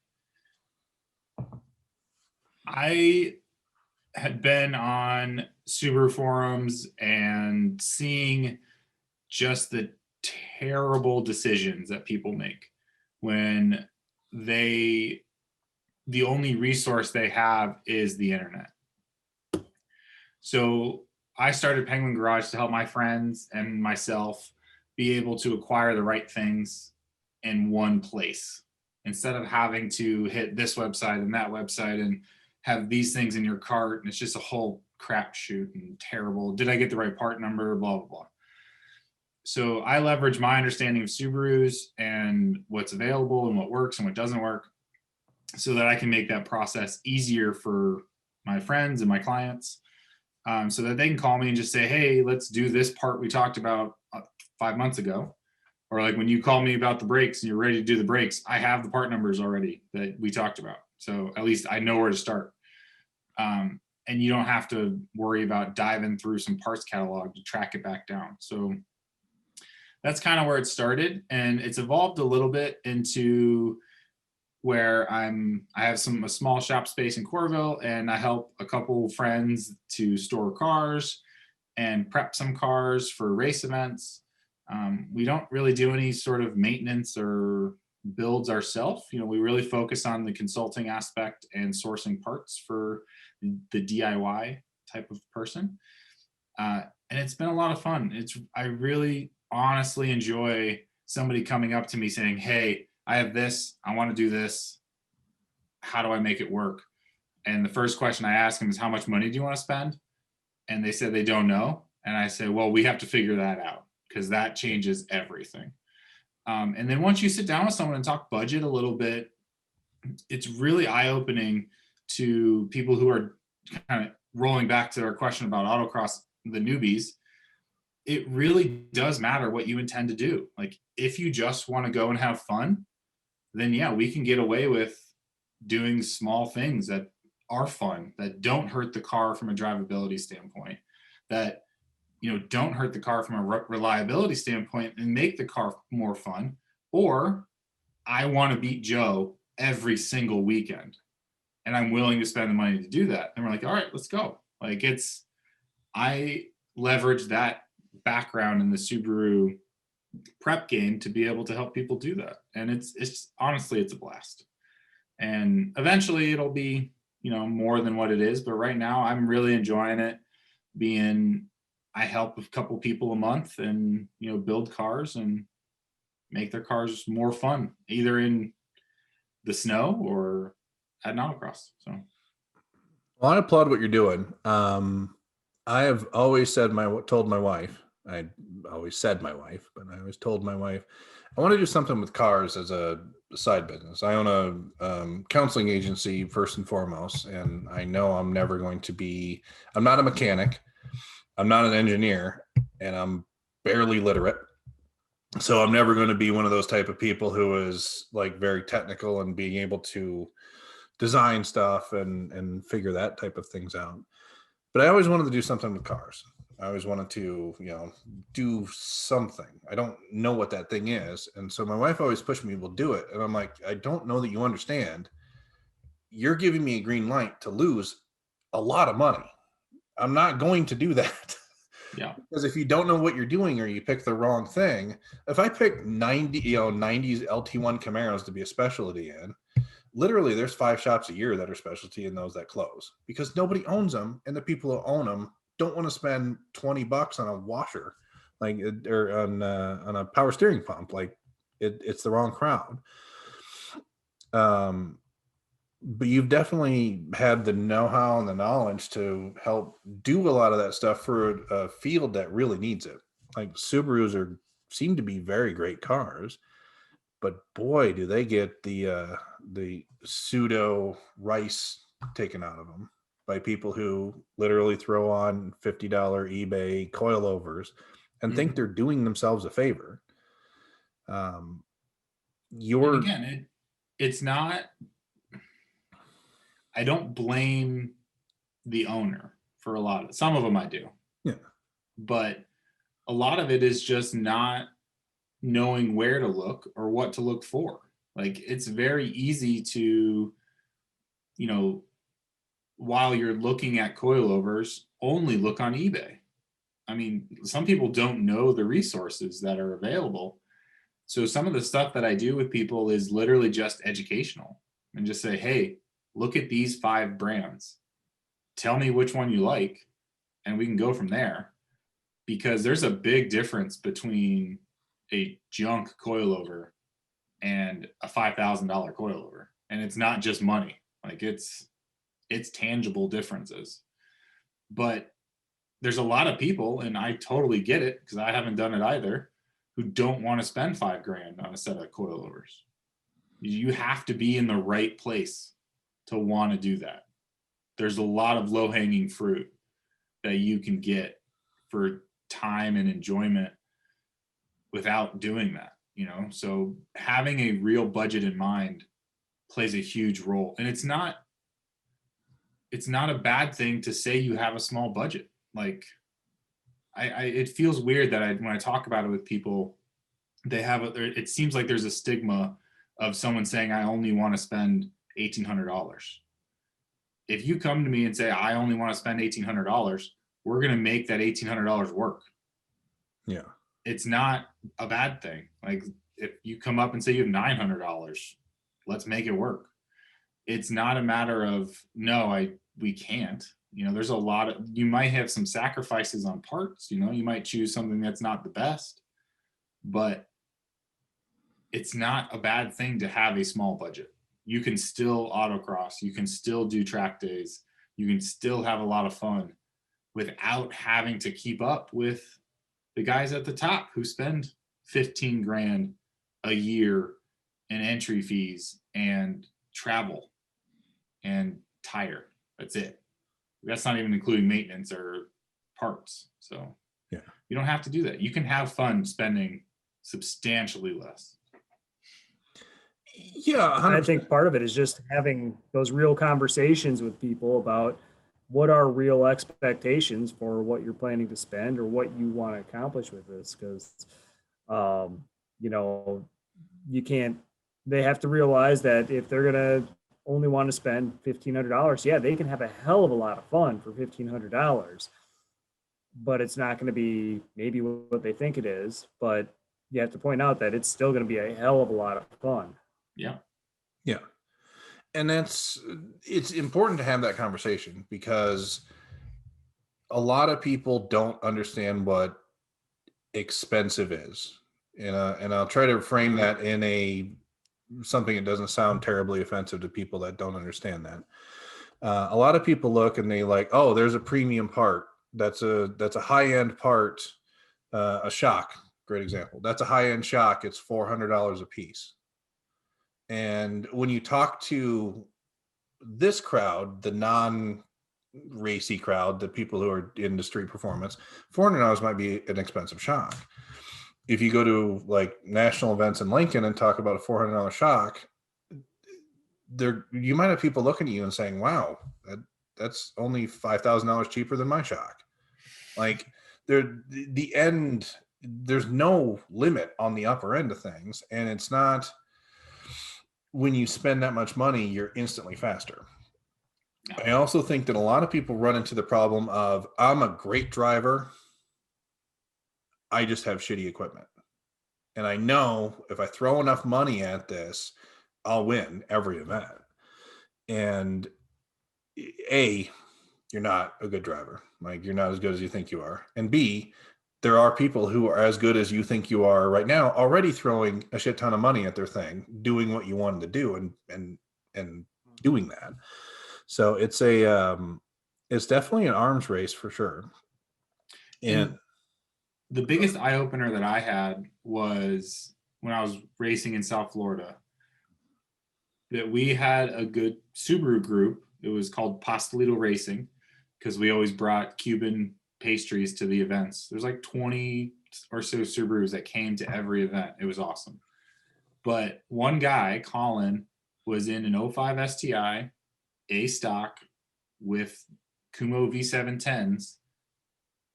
I had been on Subaru forums and seeing just the terrible decisions that people make when the only resource they have is the internet. So I started Penguin Garage to help my friends and myself be able to acquire the right things in one place instead of having to hit this website and that website and have these things in your cart. And it's just a whole crapshoot and terrible. Did I get the right part number? Blah, blah, blah. So I leverage my understanding of Subarus and what's available and what works and what doesn't work so that I can make that process easier for my friends and my clients, so that they can call me and just say, hey, let's do this part we talked about 5 months ago. Or like when you call me about the brakes and you're ready to do the brakes, I have the part numbers already that we talked about. So at least I know where to start. And you don't have to worry about diving through some parts catalog to track it back down. So that's kind of where it started. And it's evolved a little bit into where I have a small shop space in Corville, and I help a couple friends to store cars and prep some cars for race events. We don't really do any sort of maintenance or builds ourselves. We really focus on the consulting aspect and sourcing parts for the DIY type of person. And it's been a lot of fun. I really honestly enjoy somebody coming up to me saying, hey, I have this, I want to do this. How do I make it work? And the first question I ask them is, how much money do you want to spend? And they said they don't know. And I say, well, we have to figure that out because that changes everything. And then once you sit down with someone and talk budget a little bit, it's really eye-opening to people who are kind of rolling back to our question about autocross, the newbies. It really does matter what you intend to do. Like if you just want to go and have fun, then yeah, we can get away with doing small things that are fun, that don't hurt the car from a drivability standpoint, that don't hurt the car from a reliability standpoint and make the car more fun. Or I want to beat Joe every single weekend. And I'm willing to spend the money to do that. And we're like, all right, let's go. Like I leverage that background in the Subaru prep game to be able to help people do that. And it's honestly, it's a blast. And eventually it'll be, more than what it is. But right now I'm really enjoying it I help a couple people a month and, build cars and make their cars more fun, either in the snow or at an autocross. So, well, I applaud what you're doing. I have always told my wife, but I always told my wife, I want to do something with cars as a side business. I own a counseling agency first and foremost, and I know I'm not a mechanic, I'm not an engineer, and I'm barely literate. So I'm never going to be one of those type of people who is like very technical and being able to design stuff and figure that type of things out. But I always wanted to do something with cars. I always wanted to, do something. I don't know what that thing is. And so my wife always pushed me, well, do it. And I'm like, I don't know that you understand. You're giving me a green light to lose a lot of money. I'm not going to do that. yeah. Because if you don't know what you're doing or you pick the wrong thing, if I pick 90s LT1 Camaros to be a specialty in, literally there's 5 shops a year that are specialty in those that close because nobody owns them, and the people who own them don't want to spend $20 on a washer, or on a power steering pump. Like it's the wrong crowd. But you've definitely had the know-how and the knowledge to help do a lot of that stuff for a field that really needs it. Like Subarus seem to be very great cars, but boy, do they get the pseudo rice taken out of them by people who literally throw on $50 eBay coilovers and think they're doing themselves a favor. And again, it's not. I don't blame the owner for a lot of it. Some of them I do. Yeah. But a lot of it is just not knowing where to look or what to look for. Like it's very easy to, while you're looking at coilovers, only look on eBay. I mean, some people don't know the resources that are available. So some of the stuff that I do with people is literally just educational and just say, hey, look at these 5 brands. Tell me which one you like, and we can go from there. Because there's a big difference between a junk coilover and a $5,000 coilover. And it's not just money. Like it's tangible differences. But there's a lot of people, and I totally get it because I haven't done it either, who don't want to spend $5,000 on a set of coilovers. You have to be in the right place to want to do that. There's a lot of low-hanging fruit that you can get for time and enjoyment without doing that, So having a real budget in mind plays a huge role. And it's not a bad thing to say you have a small budget. Like it feels weird that when I talk about it with people, it seems like there's a stigma of someone saying, I only want to spend $1,800. If you come to me and say, I only want to spend $1,800, we're going to make that $1,800 work. Yeah. It's not a bad thing. Like if you come up and say you have $900, let's make it work. It's not a matter of, no, we can't. There's a lot of, you might have some sacrifices on parts, you might choose something that's not the best, but it's not a bad thing to have a small budget. You can still autocross, you can still do track days, you can still have a lot of fun without having to keep up with the guys at the top who spend $15,000 a year in entry fees and travel and tire. That's it. That's not even including maintenance or parts. So yeah, you don't have to do that. You can have fun spending substantially less. Yeah, 100%. I think part of it is just having those real conversations with people about what are real expectations for what you're planning to spend or what you want to accomplish with this. Because, you can't they have to realize that if they're going to only want to spend $1,500, yeah, they can have a hell of a lot of fun for $1,500, but it's not going to be maybe what they think it is. But you have to point out that it's still going to be a hell of a lot of fun. Yeah. Yeah. And it's important to have that conversation because a lot of people don't understand what expensive is. And I'll try to frame that in something that doesn't sound terribly offensive to people that don't understand that. A lot of people look and they like, oh, there's a premium part. That's a high-end part, a shock, great example. That's a high-end shock. It's $400 a piece. And when you talk to this crowd, the non-racy crowd, the people who are into street performance, $400 might be an expensive shock. If you go to like national events in Lincoln and talk about a $400 shock, you might have people looking at you and saying, wow, that's only $5,000 cheaper than my shock. Like there's no limit on the upper end of things. And it's not, when you spend that much money, you're instantly faster. I also think that a lot of people run into the problem of, I'm a great driver, I just have shitty equipment. And I know if I throw enough money at this, I'll win every event. And A, you're not a good driver. Like, you're not as good as you think you are. And B, there are people who are as good as you think you are right now, already throwing a shit ton of money at their thing, doing what you wanted to do and doing that. So it's definitely an arms race for sure. And the biggest eye opener that I had was when I was racing in South Florida, that we had a good Subaru group. It was called Pastelito Racing because we always brought Cuban pastries to the events. There's like 20 or so Subarus that came to every event. It was awesome. But one guy, Colin, was in an 05 STI, A stock with Kumo V710s,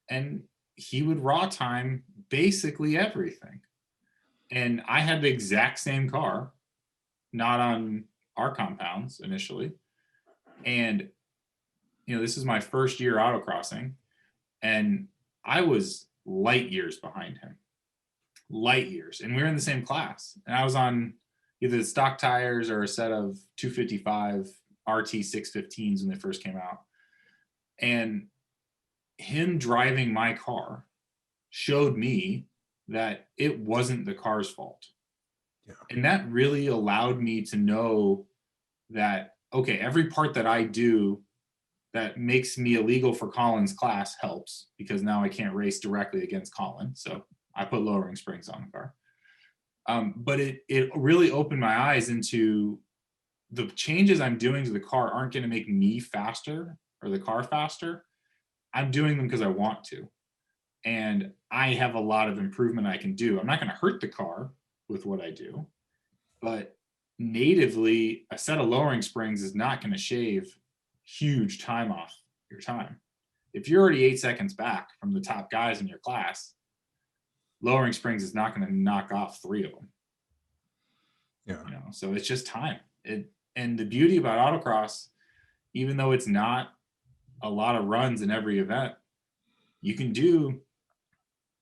and he would raw time basically everything. And I had the exact same car, not on our compounds initially. And, this is my first year autocrossing, and I was light years behind him. Light years. And we were in the same class. And I was on either the stock tires or a set of 255 RT 615s when they first came out. And him driving my car showed me that it wasn't the car's fault. Yeah. And that really allowed me to know that, okay, every part that I do that makes me illegal for Colin's class helps, because now I can't race directly against Colin. So I put lowering springs on the car. But it really opened my eyes into the changes I'm doing to the car aren't going to make me faster or the car faster. I'm doing them because I want to. And I have a lot of improvement I can do. I'm not going to hurt the car with what I do, but natively, a set of lowering springs is not going to shave huge time off your time. If you're already 8 seconds back from the top guys in your class, lowering springs is not going to knock off 3 of them. Yeah. So it's just time. And the beauty about autocross, even though it's not a lot of runs in every event, you can do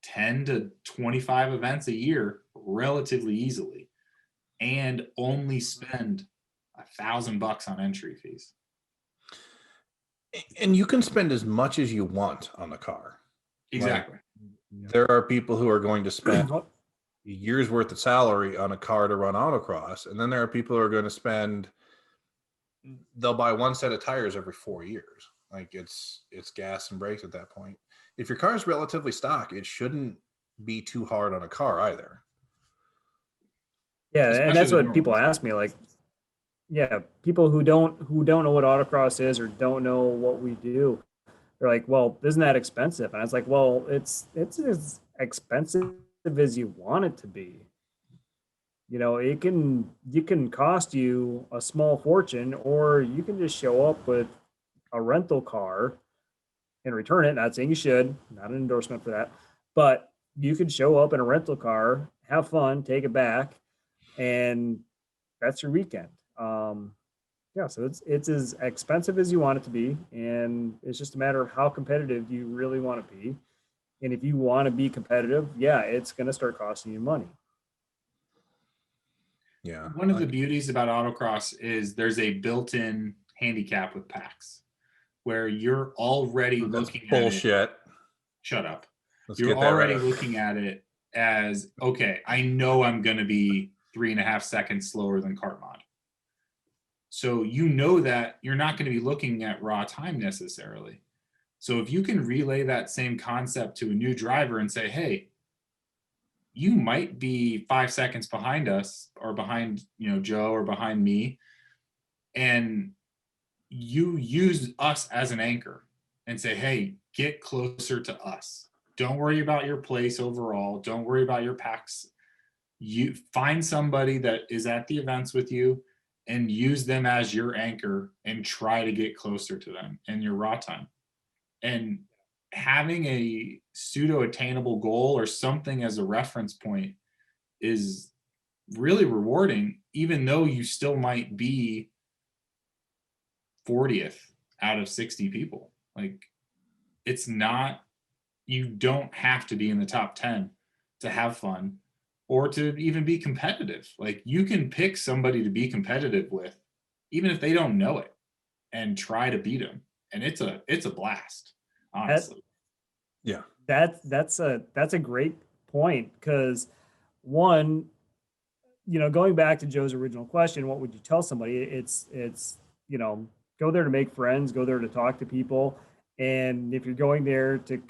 10 to 25 events a year relatively easily and only spend $1,000 on entry fees. And you can spend as much as you want on the car. Exactly. Like, there are people who are going to spend a year's worth of salary on a car to run autocross. And then there are people who are going to they'll buy one set of tires every 4 years. Like, it's gas and brakes at that point. If your car is relatively stock, it shouldn't be too hard on a car either. Yeah, Especially and that's the what normal people ones. ask me. Like, yeah, people who don't know what autocross is or don't know what we do, they're like, "Well, isn't that expensive?" And I was like, "Well, it's as expensive as you want it to be. It can cost you a small fortune, or you can just show up with a rental car and return it. Not saying you should, not an endorsement for that, but you could show up in a rental car, have fun, take it back, and that's your weekend. Yeah, so it's as expensive as you want it to be, and it's just a matter of how competitive you really want to be. And if you want to be competitive, yeah, it's going to start costing you money. Yeah. One of the beauties about autocross is there's a built-in handicap with packs where you're already That's looking at it. bullshit. Shut up. Let's You're get that already right. looking at it as, okay, I know I'm going to be 3.5 seconds slower than kart mod. So you know that you're not going to be looking at raw time necessarily. So if you can relay that same concept to a new driver and say, hey, you might be 5 seconds behind us or behind, Joe or behind me, and you use us as an anchor and say, hey, get closer to us. Don't worry about your place overall. Don't worry about your packs. You find somebody that is at the events with you and use them as your anchor and try to get closer to them in your raw time. And having a pseudo attainable goal or something as a reference point is really rewarding, even though you still might be 40th out of 60 people. Like, it's not, you don't have to be in the top 10 to have fun or to even be competitive. Like, you can pick somebody to be competitive with, even if they don't know it, and try to beat them. And it's a blast, honestly. Yeah. That's a great point, because one, going back to Joe's original question, what would you tell somebody? It's go there to make friends, go there to talk to people, and if you're going there to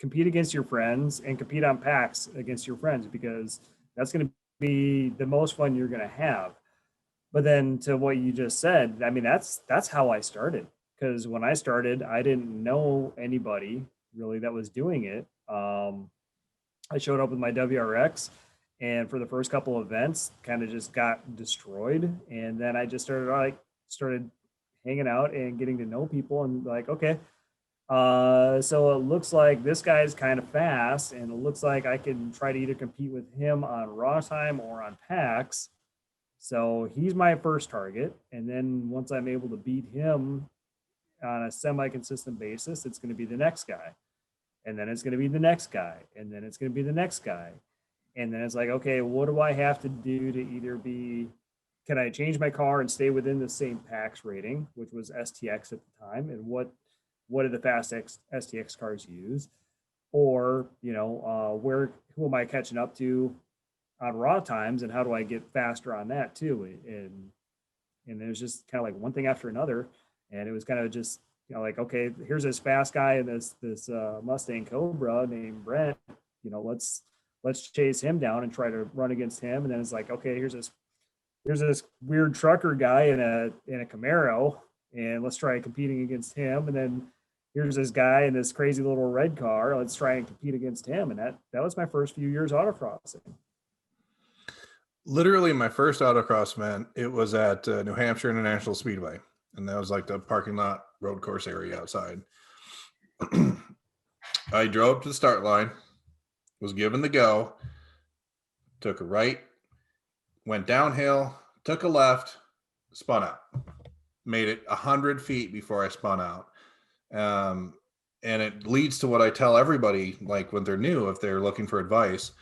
compete against your friends and compete on packs against your friends, because that's going to be the most fun you're going to have. But then to what you just said, I mean, that's how I started, because when I started, I didn't know anybody really that was doing it. I showed up with my WRX, and for the first couple of events, kind of just got destroyed. And then I just started hanging out and getting to know people, and like, okay, so it looks like this guy's kind of fast, and it looks like I can try to either compete with him on raw time or on packs. So he's my first target, and then once I'm able to beat him on a semi-consistent basis, it's going to be the next guy, and then it's going to be the next guy, and then it's going to be the next guy. And then it's like, okay, what do I have to do to either be, can I change my car and stay within the same PAX rating, which was STX at the time, and what did the fast STX cars use, or who am I catching up to on raw times, and how do I get faster on that too? And it was just kind of like one thing after another, and it was kind of just like, okay, here's this fast guy in this Mustang Cobra named Brent. Let's chase him down and try to run against him. And then it's like, okay, here's this weird trucker guy in a Camaro, and let's try competing against him. And then here's this guy in this crazy little red car. Let's try and compete against him. And that was my first few years autocrossing. Literally my first autocross event, it was at New Hampshire International Speedway. And that was like the parking lot road course area outside. I drove to the start line, was given the go, took a right, went downhill, took a left, spun out. Made it 100 feet before I spun out. And it leads to what I tell everybody, like when they're new, if they're looking for advice.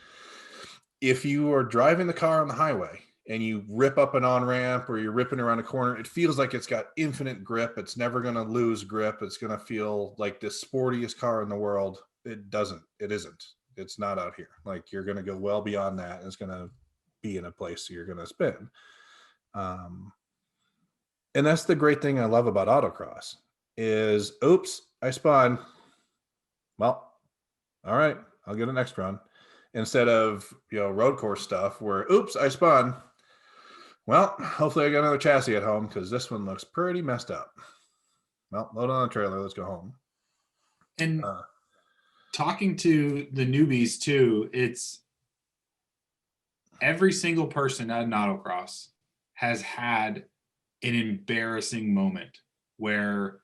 If you are driving the car on the highway and you rip up an on-ramp or you're ripping around a corner, it feels like it's got infinite grip. It's never going to lose grip. It's going to feel like the sportiest car in the world. It doesn't. It isn't. It's not out here. Like, you're going to go well beyond that. And it's going to be in a place you're going to spin. And that's the great thing I love about autocross is, oops, I spun. Well, all right, I'll get a next run. Instead of, road course stuff where, oops, I spun. Well, hopefully I got another chassis at home because this one looks pretty messed up. Well, load on the trailer. Let's go home. And talking to the newbies too, it's every single person at an autocross has had an embarrassing moment where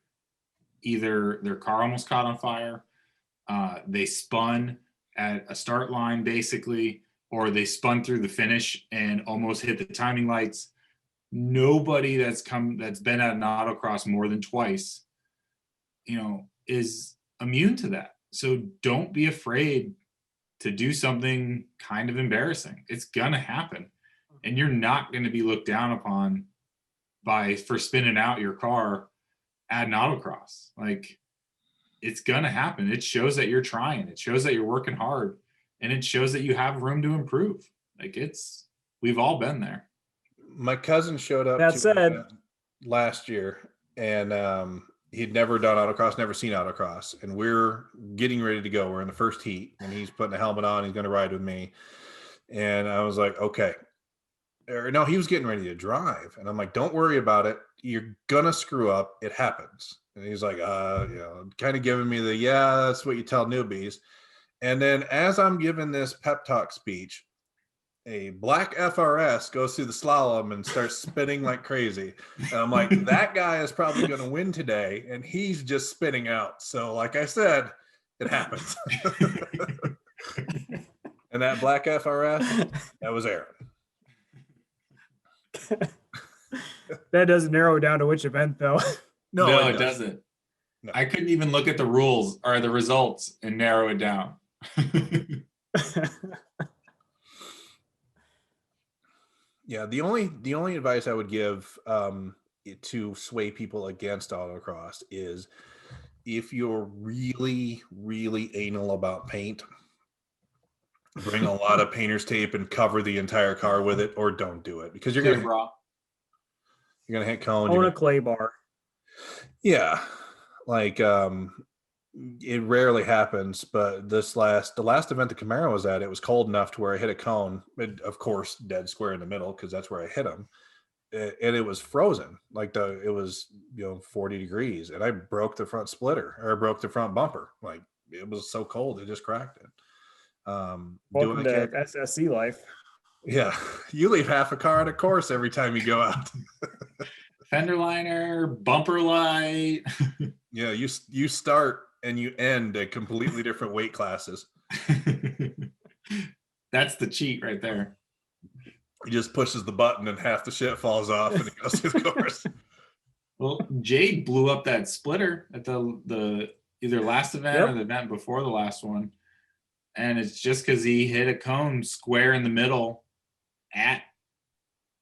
either their car almost caught on fire, they spun at a start line basically, or they spun through the finish and almost hit the timing lights. Nobody that's been at an autocross more than twice, is immune to that. So don't be afraid to do something kind of embarrassing. It's gonna happen, and you're not going to be looked down upon for spinning out your car at an autocross. Like, it's gonna happen. It shows that you're trying. It shows that you're working hard, and it shows that you have room to improve. Like, we've all been there. My cousin showed up That said, last year, and he'd never done autocross, never seen autocross, and we're getting ready to go. We're in the first heat, and he's putting a helmet on. He's going to ride with me, and I was like, okay. Or no, he was getting ready to drive, and I'm like, don't worry about it. You're gonna screw up. It happens. And he's like, kind of giving me the, yeah, that's what you tell newbies. And then as I'm giving this pep talk speech, a black FRS goes through the slalom and starts spinning like crazy. And I'm like, that guy is probably going to win today, and he's just spinning out. So like I said, it happens. And that black FRS, that was Aaron. that doesn't narrow it down to which event, though. No, it doesn't. No. I couldn't even look at the rules or the results and narrow it down. Yeah, the only advice I would give to sway people against autocross is, if you're really, really anal about paint, bring a lot of painter's tape and cover the entire car with it, or don't do it, because you're gonna hit cone. Own a clay bar. Yeah, like it rarely happens, but the last event the Camaro was at, it was cold enough to where I hit a cone, of course, dead square in the middle, because that's where I hit him, and it was frozen. Like it was 40 degrees, and I broke the front splitter, or broke the front bumper. Like, it was so cold, it just cracked it. Welcome to SSC life. Yeah, you leave half a car on a course every time you go out. Fender liner, bumper light. Yeah, you start and you end at completely different weight classes. That's the cheat right there. He just pushes the button and half the shit falls off and it goes to the course. Well, Jade blew up that splitter at the either last event or the event before the last one. And it's just because he hit a cone square in the middle at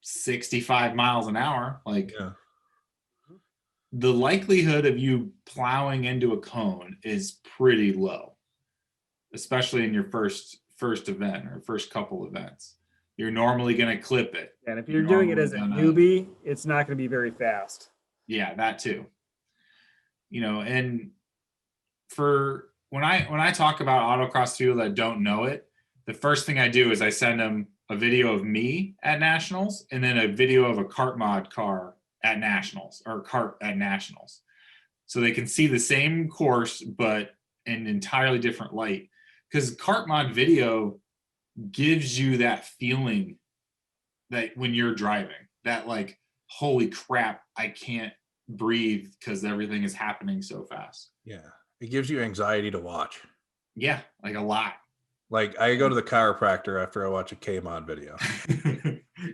65 miles an hour. Like, the likelihood of you plowing into a cone is pretty low, especially in your first event or first couple events. You're normally going to clip it. And if you're doing it as a newbie, it's not going to be very fast. Yeah, that too. And for when I talk about autocross people that don't know it, the first thing I do is I send them a video of me at nationals, and then a video of a kart mod car at nationals, or kart at nationals, so they can see the same course but in entirely different light. Because kart mod video gives you that feeling that when you're driving, that like, holy crap, I can't breathe because everything is happening so fast. Yeah, it gives you anxiety to watch. Yeah, like a lot. Like, I go to the chiropractor after I watch a K-Mod video.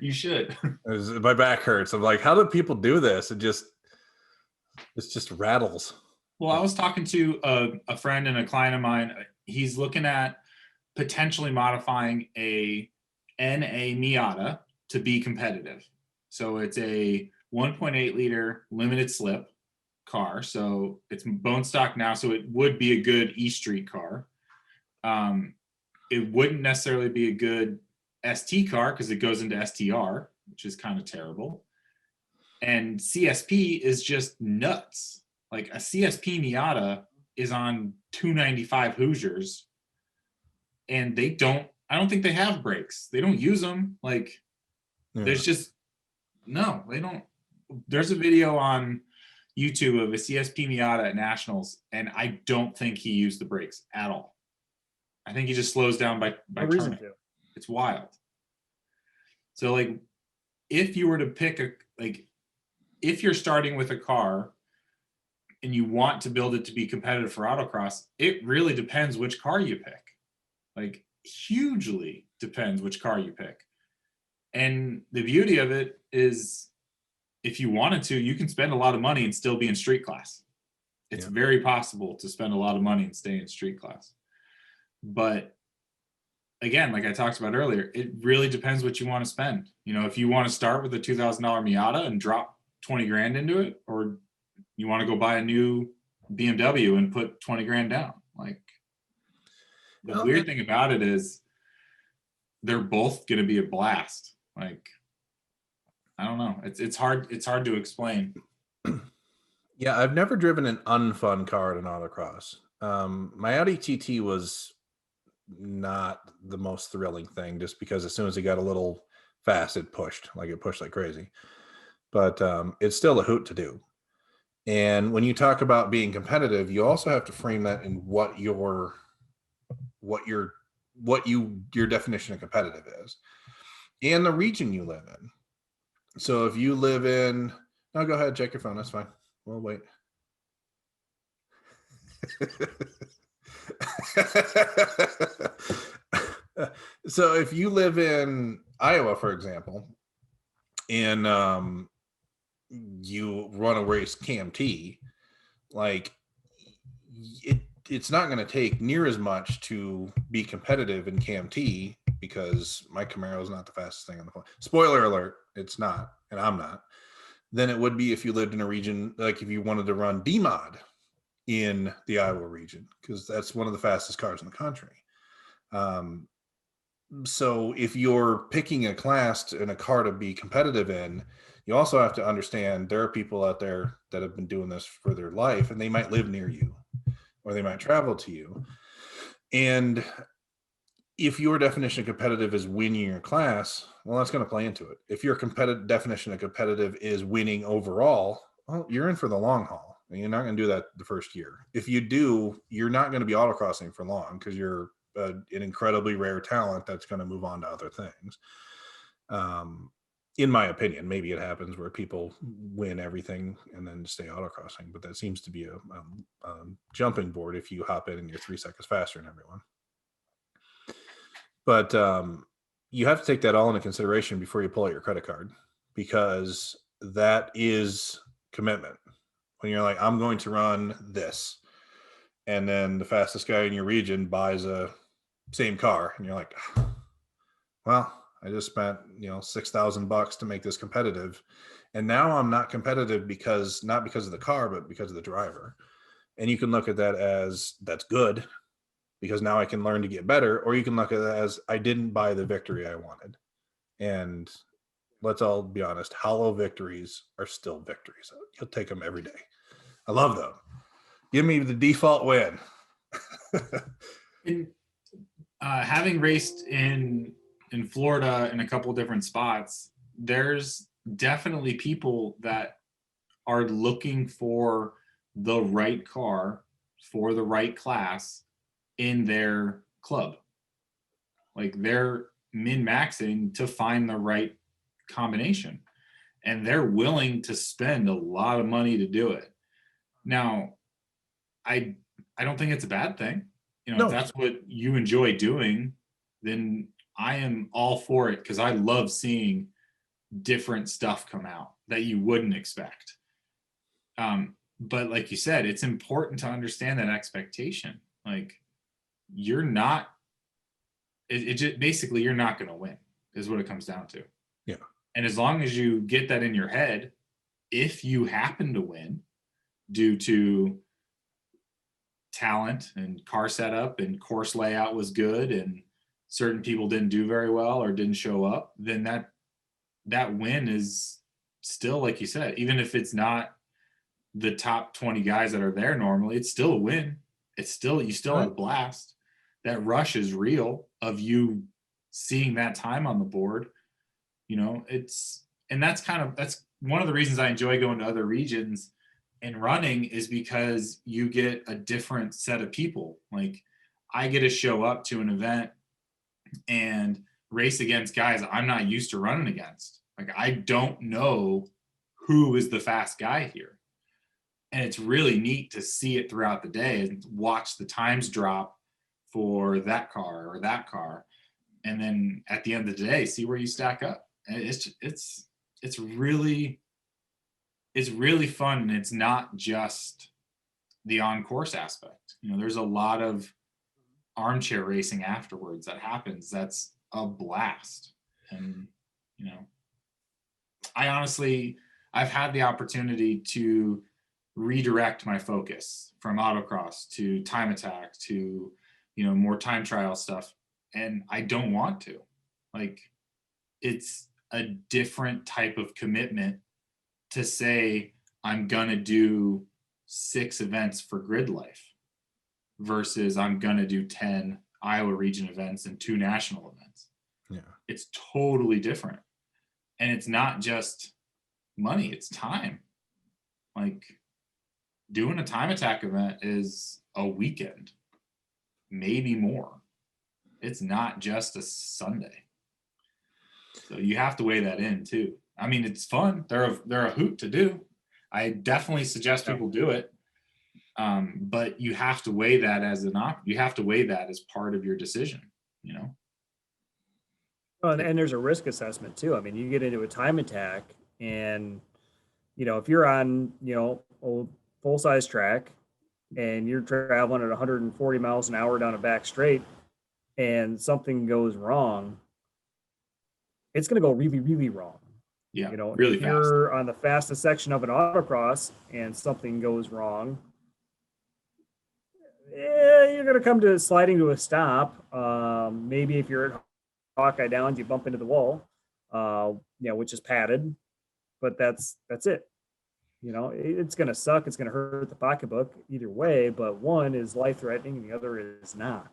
You should. My back hurts. I'm like, how do people do this? It just rattles. Well, I was talking to a friend and a client of mine. He's looking at potentially modifying a NA Miata to be competitive. So it's a 1.8 liter limited slip car. So it's bone stock now. So it would be a good E-Street car. It wouldn't necessarily be a good ST car because it goes into STR, which is kind of terrible. And CSP is just nuts. Like, a CSP Miata is on 295 Hoosiers, and I don't think they have brakes. They don't use them. Like, there's just, no, they don't. There's a video on YouTube of a CSP Miata at nationals, and I don't think he used the brakes at all. I think he just slows down by turning. It's wild. So, like, if you were to pick if you're starting with a car and you want to build it to be competitive for autocross, it really depends which car you pick. Like, hugely depends which car you pick. And the beauty of it is, if you wanted to, you can spend a lot of money and still be in street class. It's very possible to spend a lot of money and stay in street class. But again, like I talked about earlier, it really depends what you want to spend. You know, if you want to start with a $2,000 Miata and drop 20 grand into it, or you want to go buy a new BMW and put 20 grand down. Like, the weird thing about it is they're both going to be a blast. Like, I don't know. It's hard to explain. Yeah, I've never driven an unfun car at an autocross. My Audi TT was not the most thrilling thing, just because as soon as it got a little fast, it pushed like crazy. But it's still a hoot to do. And when you talk about being competitive, you also have to frame that in what your definition of competitive is, and the region you live in. So if you live in, no, go ahead, check your phone. That's fine. We'll wait. So if you live in Iowa, for example, and you run a race KMT, like it's not going to take near as much to be competitive in KMT, because my Camaro is not the fastest thing on the planet. Spoiler alert, it's not, and I'm not. Than it would be if you lived in a region, like if you wanted to run DMOD in the Iowa region, because that's one of the fastest cars in the country. So if you're picking a class and a car to be competitive in, you also have to understand there are people out there that have been doing this for their life, and they might live near you, or they might travel to you. And if your definition of competitive is winning your class, well, that's going to play into it. If your definition of competitive is winning overall, well, you're in for the long haul, and you're not going to do that the first year. If you do, you're not going to be autocrossing for long, because you're an incredibly rare talent that's going to move on to other things. In my opinion, maybe it happens where people win everything and then stay autocrossing, but that seems to be a jumping board if you hop in and you're 3 seconds faster than everyone. But you have to take that all into consideration before you pull out your credit card, because that is commitment. When you're like, I'm going to run this, and then the fastest guy in your region buys a same car, and you're like, well, I just spent $6,000 to make this competitive, and now I'm not competitive not because of the car, but because of the driver. And you can look at that as that's good, because now I can learn to get better, or you can look at it as I didn't buy the victory I wanted. And let's all be honest, hollow victories are still victories. You'll take them every day. I love them. Give me the default win. Having raced in Florida in a couple different spots, there's definitely people that are looking for the right car for the right class in their club. Like, they're min-maxing to find the right combination, and they're willing to spend a lot of money to do it. Now, I don't think it's a bad thing. No. If that's what you enjoy doing, then I am all for it, because I love seeing different stuff come out that you wouldn't expect. But like you said, it's important to understand that expectation. Like, you're not, it just basically, you're not going to win is what it comes down to. Yeah. And as long as you get that in your head, if you happen to win due to talent and car setup and course layout was good and certain people didn't do very well or didn't show up, then that win is still, like you said, even if it's not the top 20 guys that are there normally, it's still a win. It's still, you still have a blast. That rush is real of you seeing that time on the board. That's one of the reasons I enjoy going to other regions and running, is because you get a different set of people. Like, I get to show up to an event and race against guys I'm not used to running against. Like, I don't know who is the fast guy here. And it's really neat to see it throughout the day and watch the times drop for that car or that car. and then at the end of the day, see where you stack up. And it's really fun. And it's not just the on-course aspect. You know, there's a lot of armchair racing afterwards that happens. That's a blast. And, you know, I've had the opportunity to redirect my focus from autocross to time attack to, you know, more time trial stuff. And I don't want to. Like, it's a different type of commitment to say I'm gonna do 6 events for grid life versus I'm gonna do 10 Iowa region events and 2 national events. Yeah. It's totally different. And it's not just money, it's time. Like, doing a time attack event is a weekend, maybe more. It's not just a Sunday. So you have to weigh that in too. I mean, it's fun. They're a hoot to do. I definitely suggest people do it. But you have to weigh that as you have to weigh that as part of your decision, you know? Oh, and there's a risk assessment too. I mean, you get into a time attack and, you know, if you're on, you know, a full-size track and you're traveling at 140 miles an hour down a back straight and something goes wrong, it's going to go really, really wrong. Yeah, you know, really if you're on the fastest section of an autocross and something goes wrong, you're going to come to sliding to a stop. Maybe if you're at Hawkeye Downs, you bump into the wall, you know, which is padded, but that's it. You know, it's going to suck. It's going to hurt the pocketbook either way, but one is life threatening and the other is not.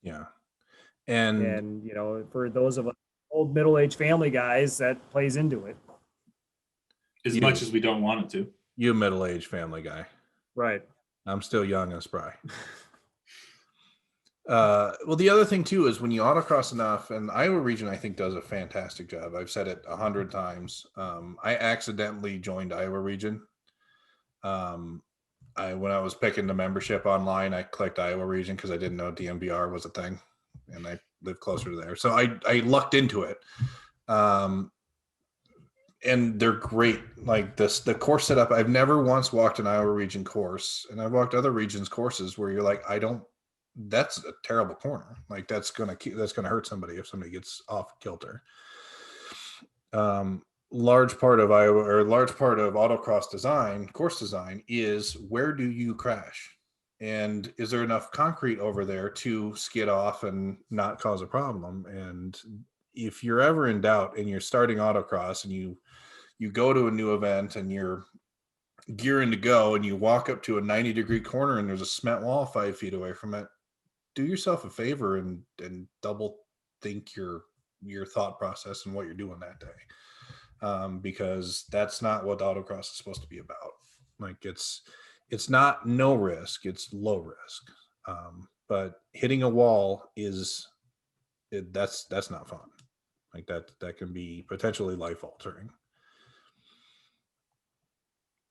Yeah. And, you know, for those of us old middle-aged family guys, that plays into it. As much as we don't want it to. You middle-aged family guy. Right. I'm still young and spry. Well, the other thing too is when you autocross enough, and Iowa region I think does a fantastic job. I've said it 100 times. I accidentally joined Iowa region. When I was picking the membership online, I clicked Iowa region because I didn't know DMVR was a thing, and I live closer to there, so I lucked into it. And they're great. Like the course setup, I've never once walked an Iowa region course, and I've walked other regions courses where you're like, that's a terrible corner. Like that's gonna hurt somebody if somebody gets off kilter. Large part of Iowa, or large part of autocross design, course design, is where do you crash, and is there enough concrete over there to skid off and not cause a problem? And if you're ever in doubt and you're starting autocross and you go to a new event and you're gearing to go and you walk up to a 90-degree corner and there's a cement wall 5 feet away from it, do yourself a favor and double think your thought process and what you're doing that day, because that's not what autocross is supposed to be about. Like it's not no risk, it's low risk. But hitting a wall that's not fun. Like that can be potentially life altering.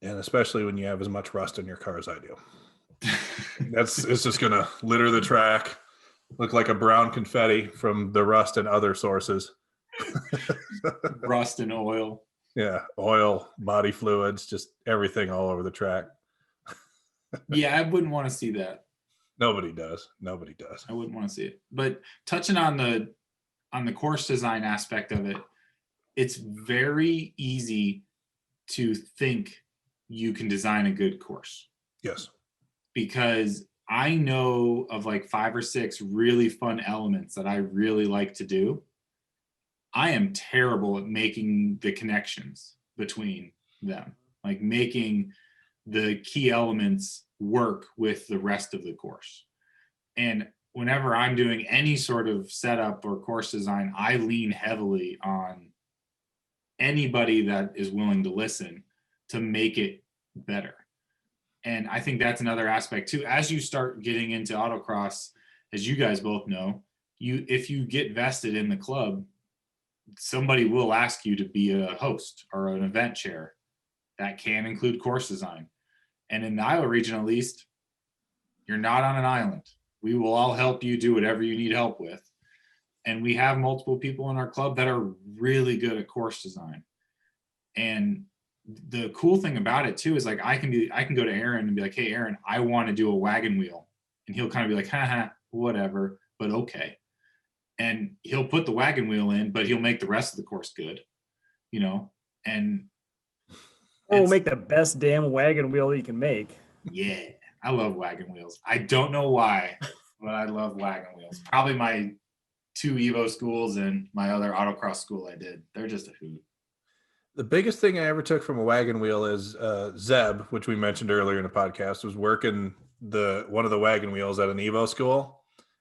And especially when you have as much rust in your car as I do. It's just gonna litter the track, look like a brown confetti from the rust and other sources. Rust and oil. Yeah, oil, body fluids, just everything all over the track. Yeah, I wouldn't want to see that. Nobody does. I wouldn't want to see it. But touching on the course design aspect of it, it's very easy to think you can design a good course. Yes. Because I know of like 5 or 6 really fun elements that I really like to do. I am terrible at making the connections between them, like making the key elements work with the rest of the course. And whenever I'm doing any sort of setup or course design, I lean heavily on anybody that is willing to listen to make it better. And I think that's another aspect too. As you start getting into autocross, as you guys both know, if you get vested in the club, somebody will ask you to be a host or an event chair. That can include course design. And in the Iowa region, at least, you're not on an island. We will all help you do whatever you need help with. and we have multiple people in our club that are really good at course design. And the cool thing about it too is like I can go to Aaron and be like, hey Aaron, I want to do a wagon wheel, and he'll kind of be like, haha, whatever, but okay. And he'll put the wagon wheel in, but he'll make the rest of the course good, you know. And we'll make the best damn wagon wheel you can make. Yeah, I love wagon wheels. I don't know why, but I love wagon wheels. Probably my 2 Evo schools and my other autocross school I did. They're just a hoot. The biggest thing I ever took from a wagon wheel is Zeb, which we mentioned earlier in the podcast, was working one of the wagon wheels at an Evo school.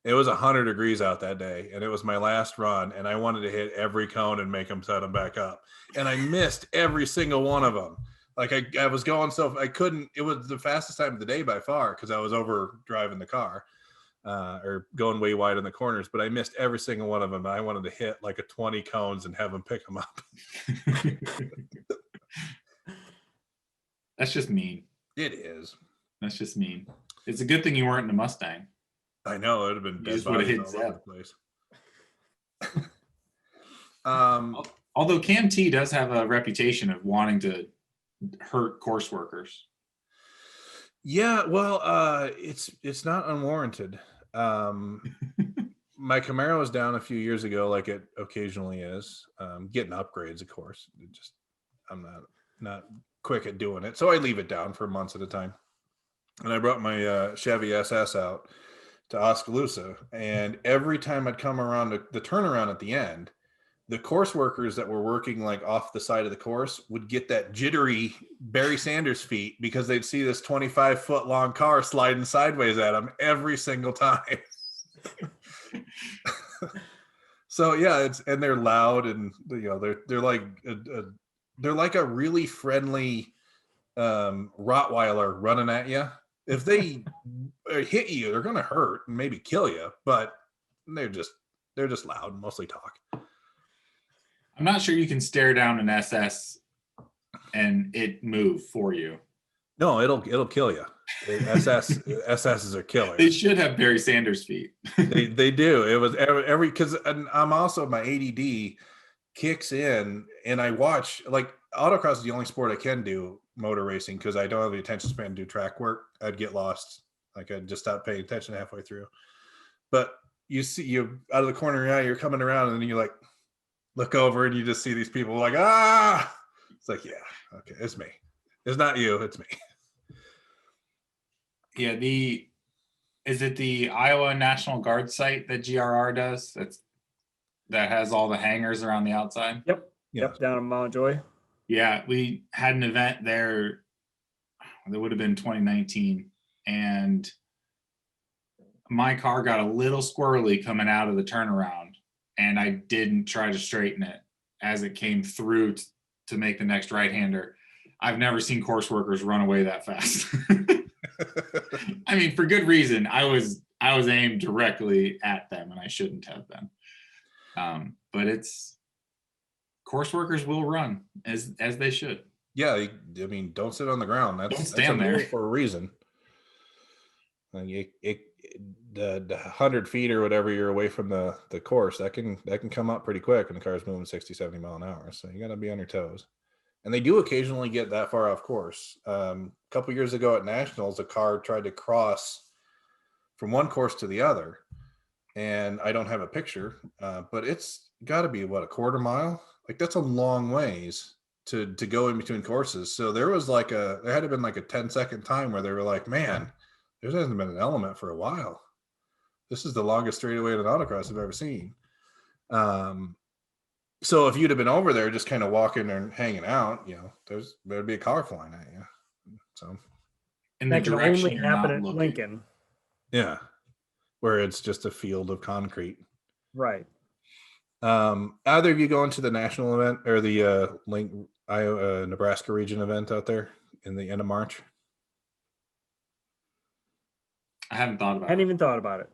It was 100 degrees out that day, and it was my last run, and I wanted to hit every cone and make them set them back up. And I missed every single one of them. Like I was going so I couldn't. It was the fastest time of the day by far because I was over driving the car or going way wide in the corners. But I missed every single one of them. I wanted to hit like a 20 cones and have them pick them up. That's just mean. It is. That's just mean. It's a good thing you weren't in a Mustang. I know it would have been dead just would have hit bodies all over Zeb. the place. Although Cam T does have a reputation of wanting to hurt course workers. Yeah, well, it's not unwarranted. My Camaro was down a few years ago, like it occasionally is. Getting upgrades, of course. I'm not quick at doing it, so I leave it down for months at a time. And I brought my Chevy SS out to Oskaloosa, and every time I'd come around the turnaround at the end, the course workers that were working like off the side of the course would get that jittery Barry Sanders feet because they'd see this 25-foot long car sliding sideways at them every single time. So yeah, and they're loud, and they're like a really friendly Rottweiler running at you. If they hit you, they're gonna hurt and maybe kill you, but they're just loud and mostly talk. I'm not sure you can stare down an SS and it move for you. No, it'll kill you. SSs are killers. They should have Barry Sanders feet. they do. It was every because I'm also my ADD kicks in, and I watch like autocross is the only sport I can do motor racing because I don't have the attention span to do track work. I'd get lost. Like I'd just stop paying attention halfway through. But you see, you out of the corner of your eye, you're coming around, and then you like look over, and you just see these people like It's like, yeah, okay, it's me. It's not you, it's me. Yeah, is it the Iowa National Guard site that GRR does? That has all the hangars around the outside. Yep, down in Mount Joy. Yeah, we had an event there. That would have been 2019, and my car got a little squirrely coming out of the turnaround, and I didn't try to straighten it as it came through to make the next right-hander. I've never seen course workers run away that fast. I mean, for good reason. I was aimed directly at them, and I shouldn't have been. But it's course workers will run as they should. Yeah, I mean, don't sit on the ground. That's stand there for a reason. Like the 100 feet or whatever you're away from the course, that can come up pretty quick when the car's moving 60, 70 mile an hour. So you got to be on your toes. And they do occasionally get that far off course. A couple years ago at Nationals, a car tried to cross from one course to the other. And I don't have a picture, but it's got to be, a quarter mile? Like, that's a long ways to go in between courses. So there was there had to have been like a 10-second time where they were like, man, there hasn't been an element for a while. This is the longest straightaway in an autocross I've ever seen. So if you'd have been over there just kind of walking and hanging out, there'd be a car flying at you. So that can only happen at Lincoln. Yeah, where it's just a field of concrete. Right. Either of you going to the national event or the Iowa, Nebraska region event out there in the end of March? I hadn't thought about it. Hadn't even thought about it.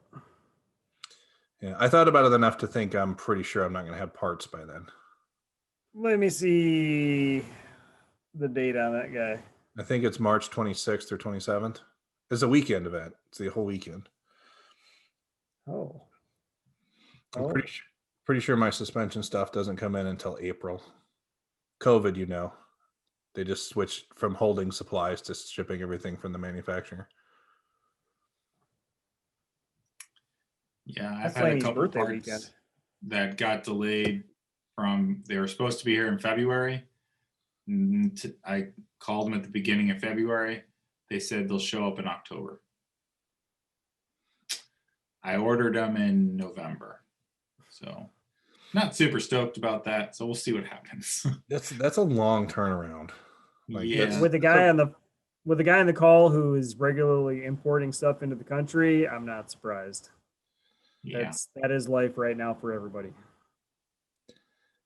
Yeah, I thought about it enough to think I'm pretty sure I'm not going to have parts by then. Let me see the date on that guy. I think it's March 26th or 27th. It's a weekend event. It's the whole weekend. Oh. Pretty sure my suspension stuff doesn't come in until April. COVID, you know. They just switched from holding supplies to shipping everything from the manufacturer. Yeah, I've That's had a Laney's couple birthday parts weekend. that got delayed from they were supposed to be here in February. I called them at the beginning of February. They said they'll show up in October. I ordered them in November. So not super stoked about that. So we'll see what happens. That's a long turnaround. Like, Yeah. that's- With the guy on the call who is regularly importing stuff into the country, I'm not surprised. Yeah. That is life right now for everybody.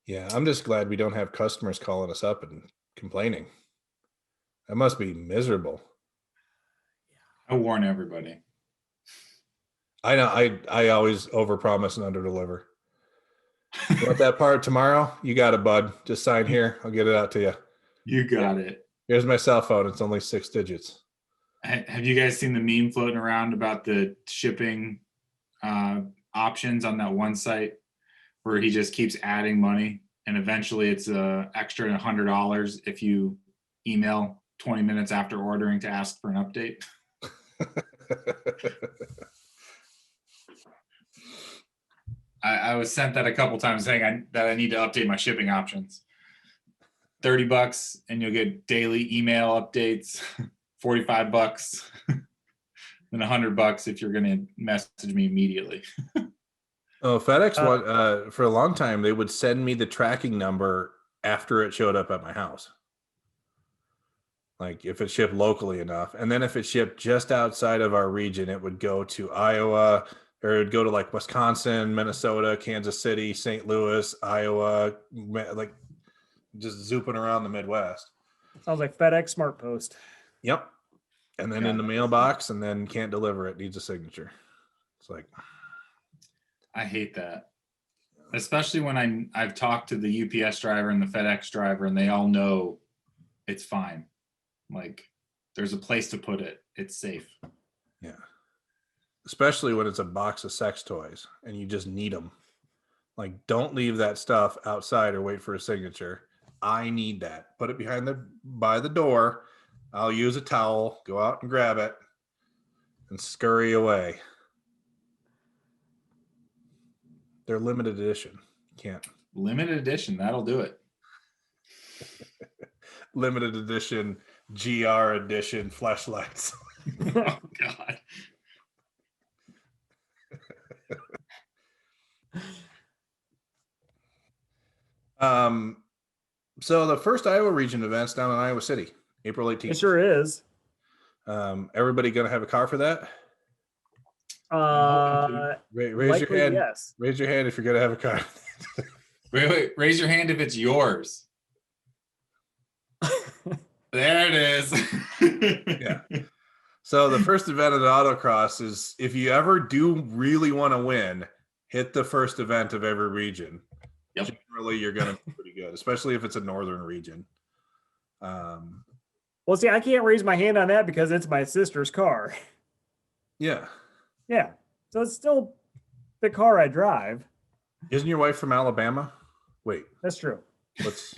Yeah, I'm just glad we don't have customers calling us up and complaining. That must be miserable. I warn everybody. I know. I always overpromise and underdeliver. You want that part tomorrow? You got it, bud. Just sign here. I'll get it out to you. You got it. Here's my cell phone. It's only 6 digits. Have you guys seen the meme floating around about the shipping options on that one site where he just keeps adding money and eventually it's extra $100 if you email 20 minutes after ordering to ask for an update? I was sent that a couple times saying that I need to update my shipping options. $30 and you'll get daily email updates. $45 and $100 if you're going to message me immediately. Oh, FedEx for a long time they would send me the tracking number after it showed up at my house. Like if it shipped locally enough, and then if it shipped just outside of our region, it would go to Iowa, or it would go to like Wisconsin, Minnesota, Kansas City, St. Louis, Iowa, like just zooping around the Midwest. Sounds like FedEx Smart Post. Yep. And then in the mailbox, and then can't deliver it, needs a signature. It's like, I hate that. Especially when I've talked to the UPS driver and the FedEx driver and they all know it's fine. Like there's a place to put it. It's safe. yeah. Especially when it's a box of sex toys and you just need them. Like don't leave that stuff outside or wait for a signature. I need that. Put it by the door. I'll use a towel, go out and grab it and scurry away. They're limited edition. Can't. Limited edition. That'll do it. Limited edition, GR edition fleshlights. Oh, God. So the first Iowa region event's down in Iowa City, April 18th. It sure is. Everybody gonna have a car for that? Raise your hand. Yes. Raise your hand if you're gonna have a car. Wait. Raise your hand if it's yours. There it is. Yeah. So the first event of the autocross is if you ever do really want to win, hit the first event of every region. Yep. Generally, you're gonna be pretty good, especially if it's a northern region. Well, see, I can't raise my hand on that because it's my sister's car. Yeah. Yeah. So it's still the car I drive. Isn't your wife from Alabama? Wait, That's true. what's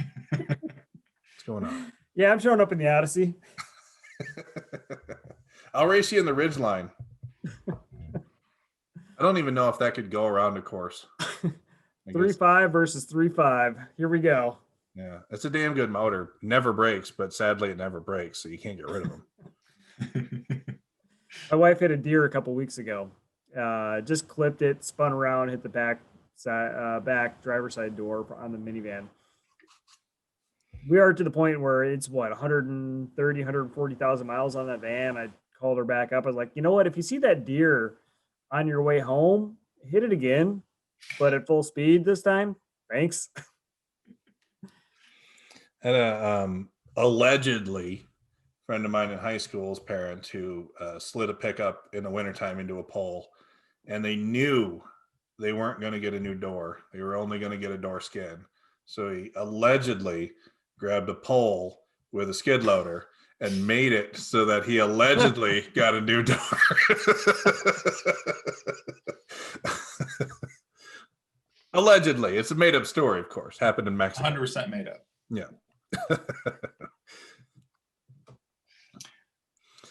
going on? Yeah, I'm showing up in the Odyssey. I'll race you in the ridge line. I don't even know if that could go around a course. 3.5 versus 3.5. Here we go. Yeah, it's a damn good motor. Never breaks, but sadly it never breaks, so you can't get rid of them. My wife hit a deer a couple weeks ago. Just clipped it, spun around, hit the back driver's side door on the minivan. We are to the point where it's 130, 140,000 miles on that van. I called her back up. I was like, you know what? If you see that deer on your way home, hit it again, but at full speed this time. Thanks. And allegedly, a friend of mine in high school's parent who slid a pickup in the wintertime into a pole, and they knew they weren't going to get a new door. They were only going to get a door skin. So he allegedly grabbed a pole with a skid loader and made it so that he allegedly got a new door. Allegedly, it's a made-up story, of course. Happened in Mexico. 100% made up. Yeah.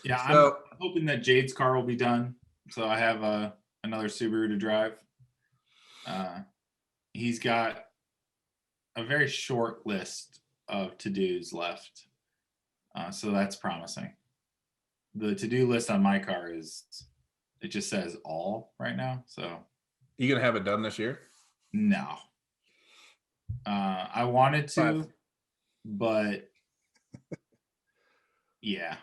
Yeah, So- I'm hoping that Jade's car will be done, so I have another Subaru to drive. He's got a very short list of to-dos left, so that's promising. The to-do list on my car it just says all right now, so You gonna have it done this year? no. I wanted to, but yeah.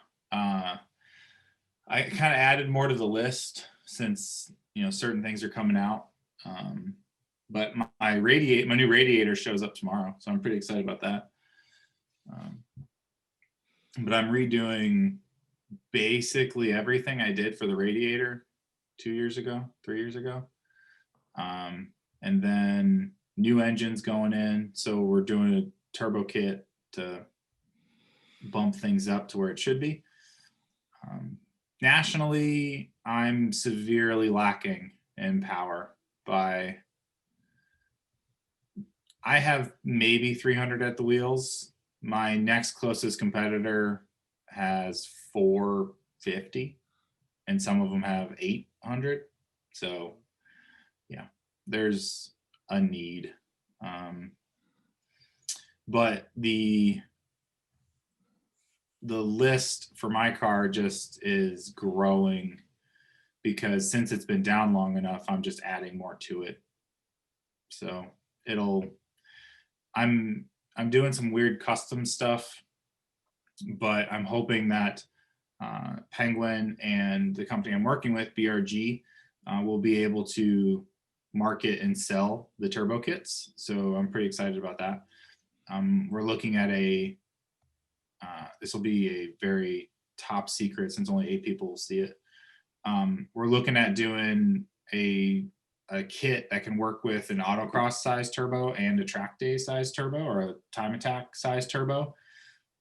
I kind of added more to the list since certain things are coming out. But my new radiator shows up tomorrow, so I'm pretty excited about that. But I'm redoing basically everything I did for the radiator 3 years ago. And then new engines going in, so we're doing a turbo kit to bump things up to where it should be. Nationally, I'm severely lacking in power by, I have maybe 300 at the wheels. My next closest competitor has 450, and some of them have 800. So yeah, there's a need. But the list for my car just is growing because since it's been down long enough, I'm just adding more to it. So I'm doing some weird custom stuff, but I'm hoping that Penguin and the company I'm working with, BRG, will be able to market and sell the turbo kits. So I'm pretty excited about that. We're looking at this will be a very top secret since only 8 people will see it. We're looking at doing a kit that can work with an autocross size turbo and a track day size turbo or a time attack size turbo,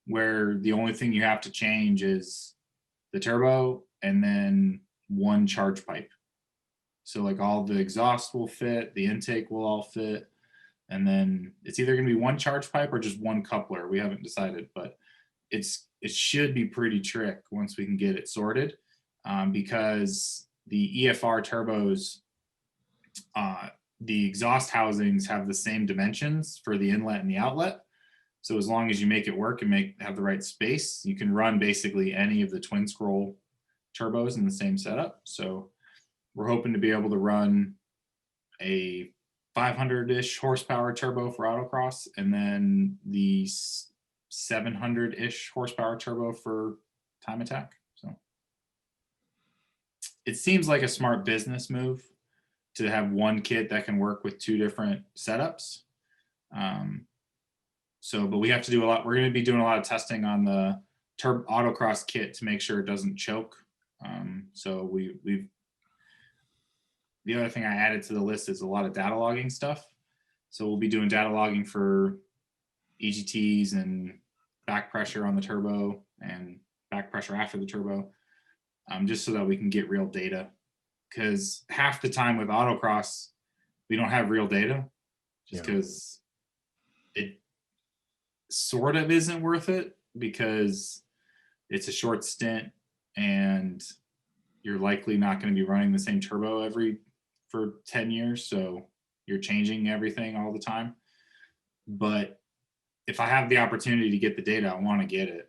where the only thing you have to change is the turbo and then one charge pipe. So like all the exhaust will fit, the intake will all fit, and then it's either going to be one charge pipe or just one coupler. We haven't decided, but it should be pretty trick once we can get it sorted, because the EFR turbos, the exhaust housings have the same dimensions for the inlet and the outlet. So as long as you make it work and have the right space, you can run basically any of the twin scroll turbos in the same setup. So we're hoping to be able to run a 500-ish horsepower turbo for autocross, and then the 700-ish horsepower turbo for time attack. So it seems like a smart business move to have one kit that can work with 2 different setups. But we have to do a lot. We're going to be doing a lot of testing on the autocross kit to make sure it doesn't choke. So the other thing I added to the list is a lot of data logging stuff. So we'll be doing data logging for EGTs and back pressure on the turbo and back pressure after the turbo, just so that we can get real data. Because half the time with autocross, we don't have real data just because it sort of isn't worth it, because it's a short stint and you're likely not going to be running the same turbo for 10 years. So you're changing everything all the time. But if I have the opportunity to get the data, I want to get it.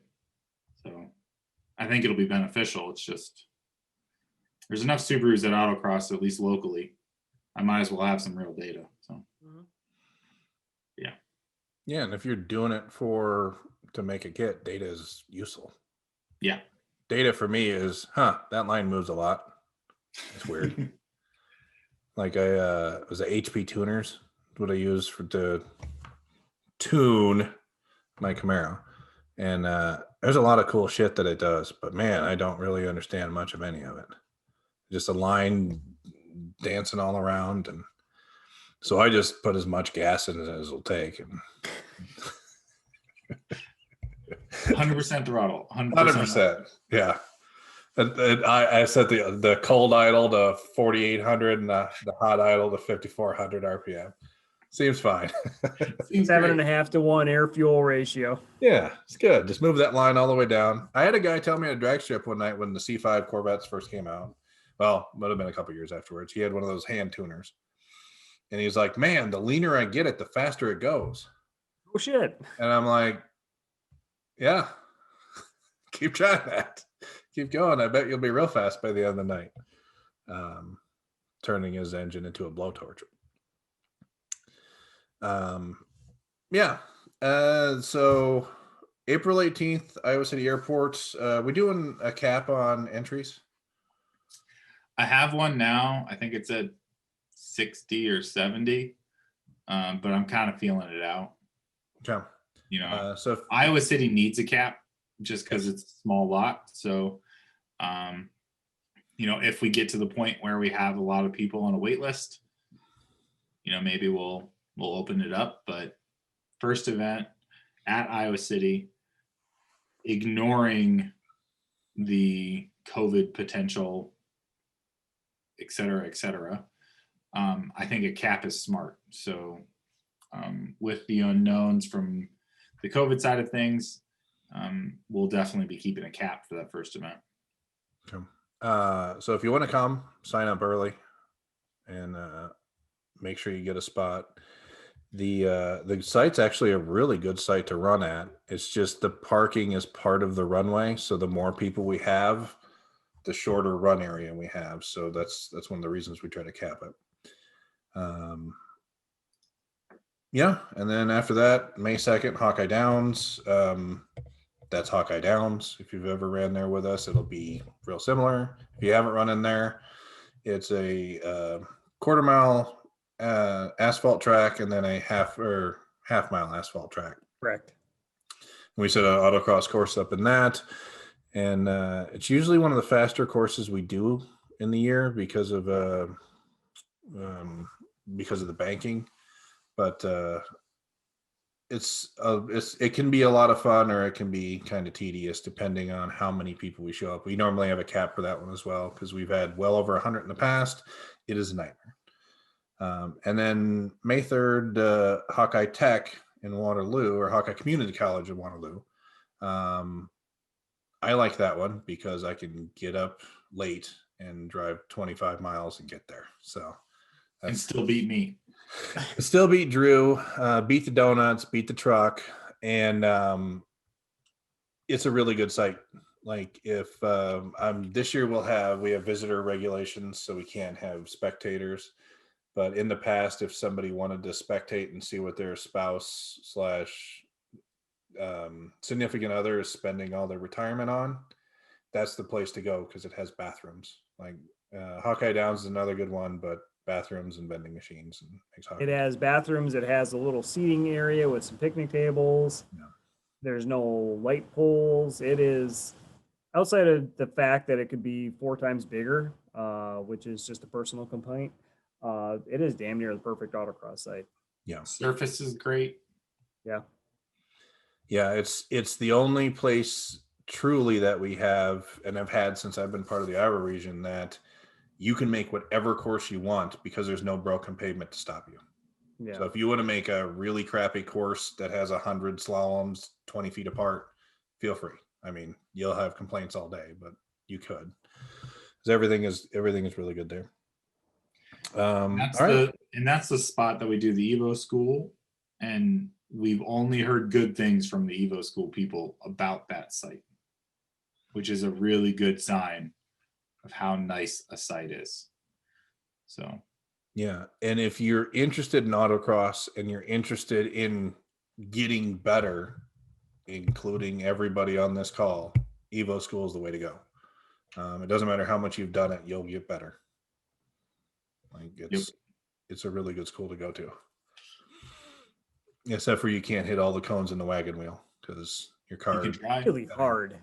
So I think it'll be beneficial. It's just, there's enough Subarus at autocross, at least locally. I might as well have some real data. So yeah. Yeah, and if you're doing it to make a kit, data is useful. Yeah. Data for me is, that line moves a lot. It's weird. Like it was a HP tuners, what I use to tune my Camaro. And there's a lot of cool shit that it does, but man, I don't really understand much of any of it. Just a line dancing all around, and so I just put as much gas in as it'll take. And 100% throttle. 100%. Yeah. I set the cold idle to 4,800 and the hot idle to 5,400 RPM. Seems fine. Seems 7.5 to 1 air fuel ratio. Yeah, it's good. Just move that line all the way down. I had a guy tell me at a drag strip one night when the C5 Corvettes first came out. Well, might have been a couple years afterwards. He had one of those hand tuners. And he was like, man, the leaner I get it, the faster it goes. Oh, shit. And I'm like, yeah, keep trying that. Keep going. I bet you'll be real fast by the end of the night. Turning his engine into a blowtorch. Yeah. So April 18th, Iowa City Airport. We doing a cap on entries? I have one now. I think it's at 60 or 70, but I'm kind of feeling it out. Okay. You know, So if, Iowa City needs a cap just because it's a small lot. So, you know, if we get to the point where we have a lot of people on a wait list, you know, maybe we'll open it up. But first event at Iowa City, ignoring the COVID potential, et cetera, I think a cap is smart. So with the unknowns from the COVID side of things, we'll definitely be keeping a cap for that first event. okay. So if you want to come, sign up early and make sure you get a spot. The site's actually a really good site to run at. It's just the parking is part of the runway. So the more people we have, the shorter run area we have. So that's one of the reasons we try to cap it. Yeah. And then after that, May 2nd, Hawkeye Downs. That's Hawkeye Downs. If you've ever ran there with us, it'll be real similar. If you haven't run in there, it's a quarter mile asphalt track and then a half mile asphalt track. Correct. We set an autocross course up in that, and it's usually one of the faster courses we do in the year because of the banking. But it can be a lot of fun or it can be kind of tedious depending on how many people we show up. We normally have a cap for that one as well because we've had well over 100 in the past. It is a nightmare. And then May 3rd, Hawkeye Tech in Waterloo, or Hawkeye Community College in Waterloo. I like that one because I can get up late and drive 25 miles and get there. So And still beat me. Still beat Drew, beat the donuts, beat the truck, and it's a really good site. Like if this year we have visitor regulations, so we can't have spectators. But in the past, if somebody wanted to spectate and see what their spouse / significant other is spending all their retirement on, that's the place to go because it has bathrooms. Like Hawkeye Downs is another good one, but bathrooms and vending machines. And it has bathrooms. It has a little seating area with some picnic tables. Yeah. There's no light poles. It is, outside of the fact that it could be 4 times bigger, which is just a personal complaint. It is damn near the perfect autocross site. Yeah. Surface is great. Yeah. Yeah. It's the only place truly that we have, and I've had since I've been part of the Iowa region, that you can make whatever course you want because there's no broken pavement to stop you. Yeah. So if you want to make a really crappy course that has 100 slaloms 20 feet apart, feel free. I mean, you'll have complaints all day, but you could. Because everything is really good there. That's the spot that we do the Evo School, and we've only heard good things from the Evo School people about that site, which is a really good sign of how nice a site is. So yeah, and if you're interested in autocross and you're interested in getting better, including everybody on this call, Evo School is the way to go. It doesn't matter how much you've done it, you'll get better. Like it's a really good school to go to. Except for you can't hit all the cones in the wagon wheel because your car is really hard.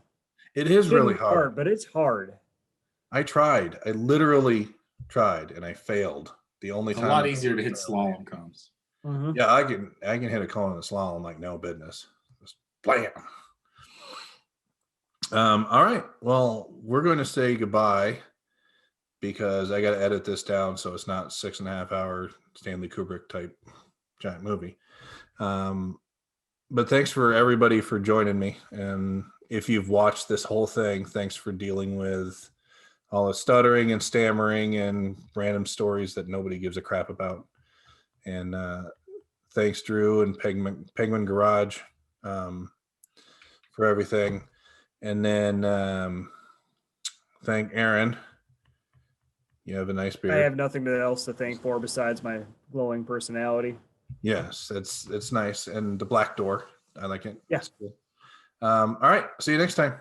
It is really hard, but it's hard. I tried. I literally tried and I failed. The only time a lot easier to hit slalom cones. Mm-hmm. Yeah, I can hit a cone in a slalom like no business. Just blam. All right. Well, we're going to say goodbye because I got to edit this down so it's not 6.5 hour Stanley Kubrick type giant movie. But thanks for everybody for joining me. And if you've watched this whole thing, thanks for dealing with all the stuttering and stammering and random stories that nobody gives a crap about. And thanks, Drew and Penguin Garage, for everything. And then thank Aaron. You have a nice beard. I have nothing else to thank for besides my glowing personality. Yes, it's nice. And the black door. I like it. Yeah. It's cool. All right. See you next time.